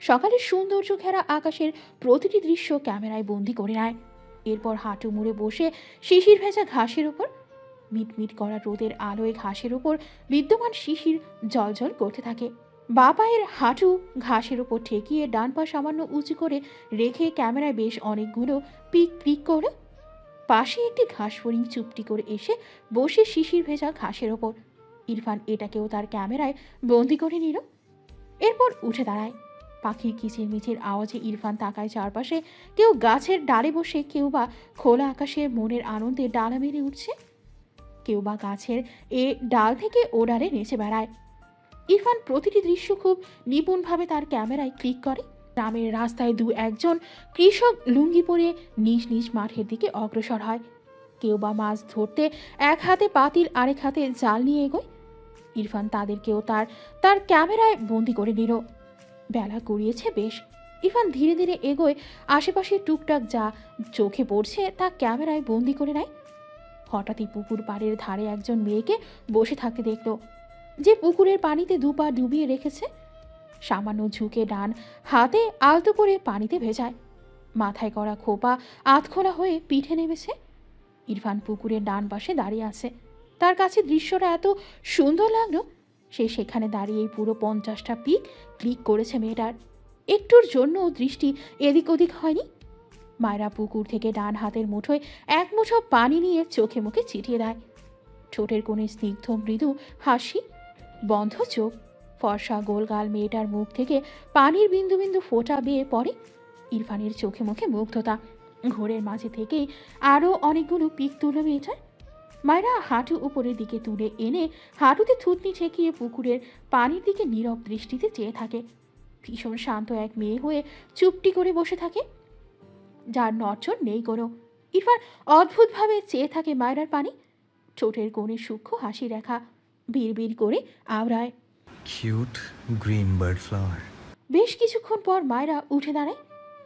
সকালের সৌন্দর্য ঘেরা আকাশের প্রতিটি দৃশ্য ক্যামেরায় বন্দি করে নেয়। এরপর হাঁটু মুড়ে বসে শিশির ভেজা ঘাসের ওপর। মিটমিট করা রোদের আলোয় ঘাসের ওপর বিদ্যমান শিশির জলজল করতে থাকে। বা পায়ের হাঁটু ঘাসের ওপর ঠেকিয়ে ডান পা সামান্য উঁচু করে রেখে ক্যামেরায় বেশ অনেকগুলো পিক ক্লিক করে। পাশে একটি ঘাস ফড়িং চুপটি করে এসে বসে শিশির ভেজা ঘাসের ওপর। ইরফান এটাকেও তার ক্যামেরায় বন্দি করে নিল। এরপর উঠে দাঁড়ায়। পাখির কিচিরমিচির আওয়াজে ইরফান তাকায় চারপাশে। কেউ গাছের ডালে বসে, কেউ বা খোলা আকাশে মনের আনন্দে ডালা মেরে উঠছে, কেউ বা গাছের এ ডাল থেকে ও ডালে নেচে বেড়ায়। ইরফান প্রতিটি দৃশ্য খুব নিপুণভাবে তার ক্যামেরায় ক্লিক করে। গ্রামের রাস্তায় 2-1জন কৃষক লুঙ্গি পরে নিজ নিজ মাঠের দিকে অগ্রসর হয়। কেউ বা মাছ ধরতে এক হাতে পাতিল আরেক হাতে জাল নিয়ে এগোয়। ইরফান তাদেরকেও তার ক্যামেরায় বন্দি করে নিল। বেলা গড়িয়েছে বেশ। ইরফান ধীরে ধীরে এগোয়। আশেপাশে টুকটাক যা চোখে পড়ছে তা ক্যামেরায় বন্দি করে নেয়। হঠাৎই পুকুর পাড়ের ধারে একজন মেয়েকে বসে থাকতে দেখল, যে পুকুরের পানিতে 2 পা ডুবিয়ে রেখেছে। সামান্য ঝুঁকে ডান হাতে আলতো করে পানিতে ভেজায়। মাথায় করা খোপা আধখোলা হয়ে পিঠে নেমেছে। ইরফান পুকুরের ডান পাশে দাঁড়িয়ে আছে। তার কাছে দৃশ্যটা এত সুন্দর লাগলো সে সেখানে দাঁড়িয়ে পুরো 50টা পিক ক্লিক করেছে মেয়েটার। একটুর জন্য দৃষ্টি এদিক ওদিক হয়নি। মায়েরা পুকুর থেকে ডান হাতের মুঠোয় এক মুঠো পানি নিয়ে চোখে মুখে ছিটিয়ে দেয়। ঠোঁটের কোণে স্নিগ্ধ মৃদু হাসি, বন্ধ চোখ, ফর্সা গোলগাল মেয়েটার মুখ থেকে পানির বিন্দু বিন্দু ফোঁটা বেয়ে পড়ে। ইরফানের চোখে মুখে মুগ্ধতা। ঘোরের মাঝে থেকেই আরও অনেকগুলো পিক তুলল মেয়েটার। মায়েরা হাঁটু উপরের দিকে তুলে এনে হাঁটুতে থুতনি ঠেকিয়ে পুকুরের পানির দিকে নীরব দৃষ্টিতে চেয়ে থাকে। ভীষণ শান্ত এক মেয়ে হয়ে চুপটি করে বসে থাকে, যার নড়চড় নেই কোনো। ইরফান অদ্ভুতভাবে চেয়ে থাকে মায়রার পানি। ঠোঁটের কোণে সূক্ষ্ম হাসি রেখা, বিড় করে আওড়ায়, কিউট গ্রিন বার্ড ফ্লাওয়ার। বেশ কিছুক্ষণ পর মায়রা উঠে দাঁড়ায়।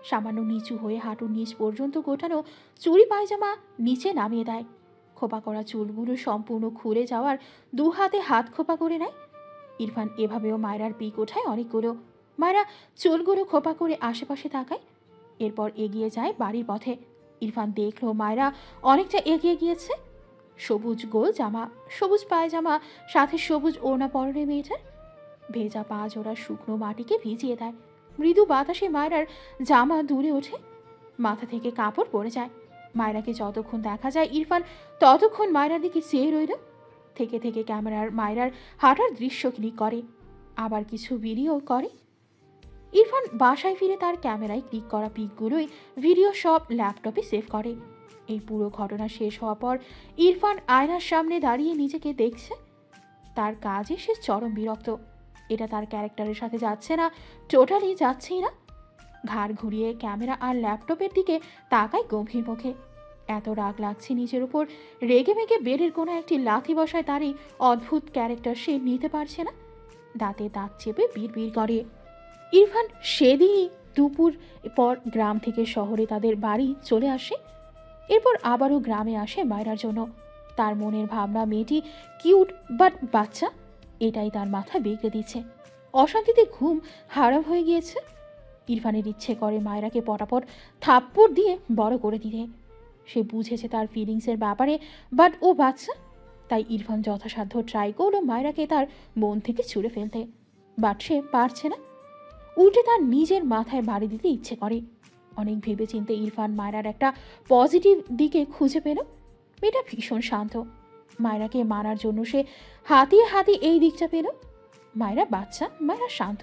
সামান্য নিচু হয়ে হাঁটুর নিচ পর্যন্ত গোটানো চুড়ি পায়জামা নিচে নামিয়ে দেয়। খোপা করা চুলগুলো সম্পূর্ণ খুলে যাওয়ার দু হাতে হাত খোপা করে নেয়। ইরফান এভাবেও মায়রার পিক ওঠায় অনেকগুলো। মায়রা চুলগুলো খোপা করে আশেপাশে তাকায়, এরপর এগিয়ে যায় বাড়ির পথে। ইরফান দেখলো মায়রা অনেকটা এগিয়ে গিয়েছে। সবুজ গোল জামা, সবুজ পায়জামা, সাথে সবুজ ওড়না পরনে মেয়েটার। ভেজা পা জোড়া শুকনো মাটিকে ভিজিয়ে দেয়। মৃদু বাতাসে মায়রার জামা দুলে ওঠে, মাথা থেকে কাপড় পড়ে যায়। মায়রাকে যতক্ষণ দেখা যায় ইরফান ততক্ষণ মায়রার দিকে চেয়ে রইল। থেকে থেকে ক্যামেরার মায়রার হাঁটার দৃশ্য ক্লিক করে, আবার কিছু ভিডিও করে। ইরফান বাসায় ফিরে তার ক্যামেরায় ক্লিক করা পিকগুলোই ভিডিও সব ল্যাপটপে সেভ করে। এই পুরো ঘটনা শেষ হওয়ার পর ইরফান আয়নার সামনে দাঁড়িয়ে নিজেকে দেখছে। তার কাজে সে চরম বিরক্ত। এটা তার ক্যারেক্টারের সাথে যাচ্ছে না, টোটালি যাচ্ছেই না। ঘাড় ঘুরিয়ে ক্যামেরা আর ল্যাপটপের দিকে তাকায় গম্ভীর মুখে। এত রাগ লাগছে নিজের উপর, রেগে মেগে বেডের কোনো একটি লাথি বসায় তার এই অদ্ভুত ক্যারেক্টার সে নিতে পারছে না। দাঁতে দাঁত চেপে বিড় করে। ইরফান সেদিনই দুপুর পর গ্রাম থেকে শহরে তাদের বাড়ি চলে আসে। এরপর আবারও গ্রামে আসে মায়রার জন্য। তার মনের ভাবনা মেয়েটি কিউট বাট বাচ্চা, এটাই তার মাথা বিগড়ে দিচ্ছে। অশান্তিতে ঘুম হারাম হয়ে গিয়েছে। ইরফানের ইচ্ছে করে মায়রাকে পটাপট থাপ্পড় দিয়ে বড় করে দিতে। সে বুঝেছে তার ফিলিংসের ব্যাপারে, বাট ও বাচ্চা। তাই ইরফান যথাসাধ্য ট্রাই করলো মায়রাকে তার মন থেকে ছুঁড়ে ফেলতে, বাট সে পারছে না। উল্টে তার নিজের মাথায় বাড়ি দিতে ইচ্ছে করে। অনেক ভেবেচিন্তে ইরফান মায়রার একটা পজিটিভ দিকে খুঁজে পেল। মেয়েটা ভীষণ শান্ত। মায়রাকে মারার জন্য সে হাতিয়ে এই দিকটা পেল। মায়রা বাচ্চা, মায়রা শান্ত,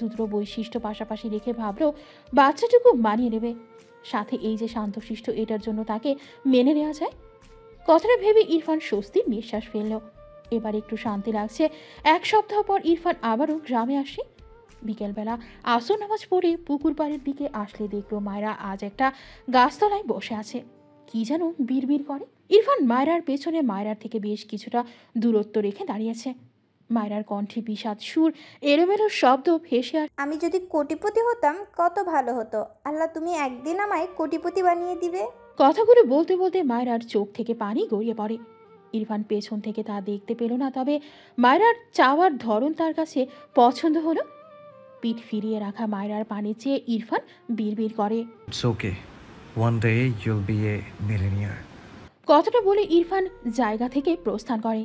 দুটো বৈশিষ্ট্য পাশাপাশি রেখে ভাবলো বাচ্চাটুকু মানিয়ে নেবে। সাথে এই যে শান্তশিষ্ট, এটার জন্য তাকে মেনে নেওয়া যায়। কথাটা ভেবে ইরফান স্বস্তির নিঃশ্বাস ফেলল। এবার একটু শান্তি লাগছে। এক সপ্তাহ পর ইরফান আবারও গ্রামে আসে। বিকেলবেলা আসর নামাজ পড়ে পুকুর পাড়ের দিকে আসলে দেখলো মায়রা আজ একটা গাছতলায় বসে আছে, কি যেন বিড়বিড় করে। ইরফান মায়রার পেছনে মায়রার থেকে বেশ কিছুটা দূরত্ব রেখে দাঁড়িয়েছে। মায়রার কণ্ঠে বিষাদ সুর, এলোমেলো শব্দ ভেসে আসে। আমি যদি কোটিপতি হতাম কত ভালো হতো। আল্লাহ, তুমি একদিন আমায় কোটিপতি বানিয়ে দিবে। কথাগুলো বলতে বলতে মায়রার চোখ থেকে পানি গড়িয়ে পড়ে। ইরফান পেছন থেকে তা দেখতে পেল না, তবে মায়রার চাওয়ার ধরন তার কাছে পছন্দ হলো। পিঠ ফিরিয়ে রাখা মায়রার পানি চেয়ে ইরফান বিড়বিড় করে, it's okay, one day you'll B A millionaire. কথাটা বলে ইরফান জায়গা থেকে প্রস্থান করে।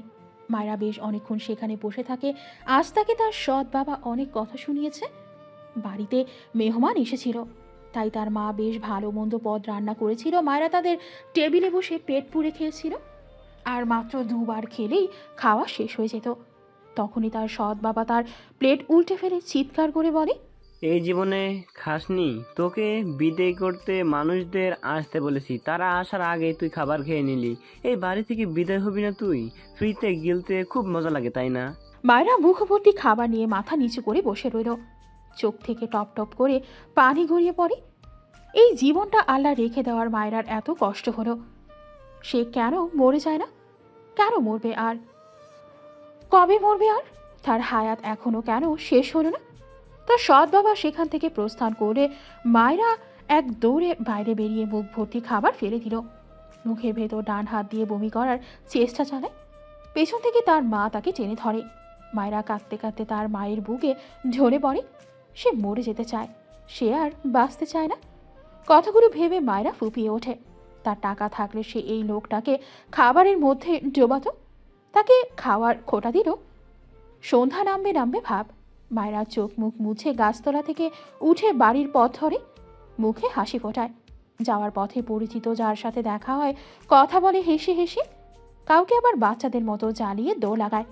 মায়রা বেশ অনেকক্ষণ সেখানে বসে থাকে। আজ তাকে তার সৎ বাবা অনেক কথা শুনিয়েছে। বাড়িতে মেহমান এসেছিল, তাই তার মা বেশ ভালো মন্দ পদ রান্না করেছিল। মায়রা তাদের টেবিলে বসে পেট পুড়ে খেয়েছিল, আর মাত্র দুবার খেলেই খাওয়া শেষ হয়ে যেত। তখনই তার সৎ বাবা তার প্লেট উল্টে ফেলে চিৎকার করে বলে, এই জীবনে খাসনি, তোকে বিদায় করতে মানুষদের আসতে বলেছি, তারা আসার আগে তুই খাবার খেয়ে নিলি। এই বাড়ি থেকে বিদায় হবি না তুই? ফ্রিতে গিলতে খুব মজা লাগে, তাই না? মায়রা মুখভর্তি খাবার নিয়ে মাথা নিচু করে বসে রইল। চোখ থেকে টপ টপ করে পানি গড়িয়ে পড়ে। এই জীবনটা আল্লাহ রেখে দেওয়ার মায়রার এত কষ্ট হলো। সে কেন মরে যায় না? কেন মরবে আর? কবে মরবে আর? তার হায়াত এখনো কেন শেষ হলো না? তার সৎ বাবা সেখান থেকে প্রস্থান করে মায়রা এক দৌড়ে বাইরে বেরিয়ে মুখ ভর্তি খাবার ফেলে দিল। মুখের ভেতর ডান হাত দিয়ে বমি করার চেষ্টা চালায়। পেছন থেকে তার মা তাকে টেনে ধরে। মায়রা কাঁদতে কাঁদতে তার মায়ের বুকে ঝরে পড়ে। সে মরে যেতে চায়, সে আর বাঁচতে চায় না। কথাগুলো ভেবে মায়রা ফুপিয়ে ওঠে। তার টাকা থাকলে সে এই লোকটাকে খাবারের মধ্যে ডোবাতো, তাকে খাওয়ার খোটা দিল। সন্ধ্যা নামবে নামবে ভাব। মায়েরা চোখ মুখ মুছে গাছতলা থেকে উঠে বাড়ির পথ ধরে, মুখে হাসি ফোটায়। যাওয়ার পথে পরিচিত যার সাথে দেখা হয় কথা বলে হেসে হেসে, কাউকে আবার বাচ্চাদের মতো জ্বালিয়ে দৌড় লাগায়।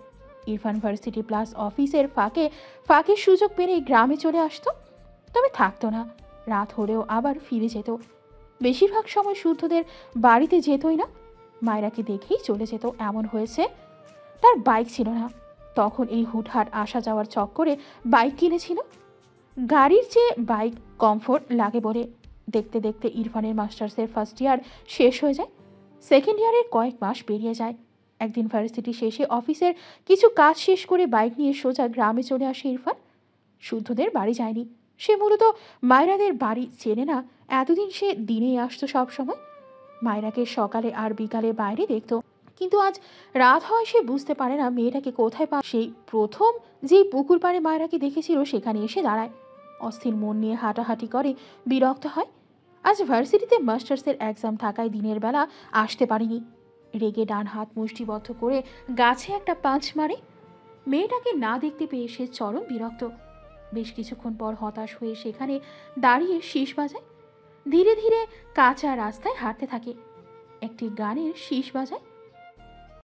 ইরফান ভার্সিটি প্লাস অফিসের ফাঁকে ফাঁকে সুযোগ পেলেই গ্রামে চলে আসতো, তবে থাকতো না। রাত হলেও আবার ফিরে যেত। বেশিরভাগ সময় শুদ্ধদের বাড়িতে যেতই না, মায়েরাকে দেখেই চলে যেত। এমন হয়েছে তার বাইক ছিল না, তখন এই হুটহাট আসা যাওয়ার চক্করে বাইক কিনেছিল। গাড়ির চেয়ে বাইক কমফোর্ট লাগে বলে। দেখতে দেখতে ইরফানের মাস্টার্সের ফার্স্ট ইয়ার শেষ হয়ে যায়, সেকেন্ড ইয়ারের কয়েক মাস পেরিয়ে যায়। একদিন ভার্সিটি শেষে অফিসের কিছু কাজ শেষ করে বাইক নিয়ে সোজা গ্রামে চলে আসে ইরফান। শুদ্ধদের বাড়ি যায়নি, সে মূলত মায়রাদের বাড়ি চেনে না। এতদিন সে দিনেই আসতো সব সময়, মায়রাকে সকালে আর বিকালে বাইরে দেখত। কিন্তু আজ রাত হয় সে বুঝতে পারে না মেয়েটাকে কোথায় সেই প্রথম যেই পুকুর পাড়ে মায়রাকে দেখেছিল সেখানে এসে দাঁড়ায়। অস্থির মন নিয়ে হাঁটাহাঁটি করে, বিরক্ত হয়। আজ ভার্সিটিতে মাস্টার্সের এক্সাম থাকায় দিনের বেলা আসতে পারেনি। রেগে ডান হাত মুষ্টিবদ্ধ করে গাছে একটা পাঁচ মারে। মেয়েটাকে না দেখতে পেয়ে সে চরম বিরক্ত। বেশ কিছুক্ষণ পর হতাশ হয়ে সেখানে দাঁড়িয়ে শীষ বাজায়। ধীরে ধীরে কাঁচা রাস্তায় হাঁটতে থাকে, একটি গানের শীষ বাজায়।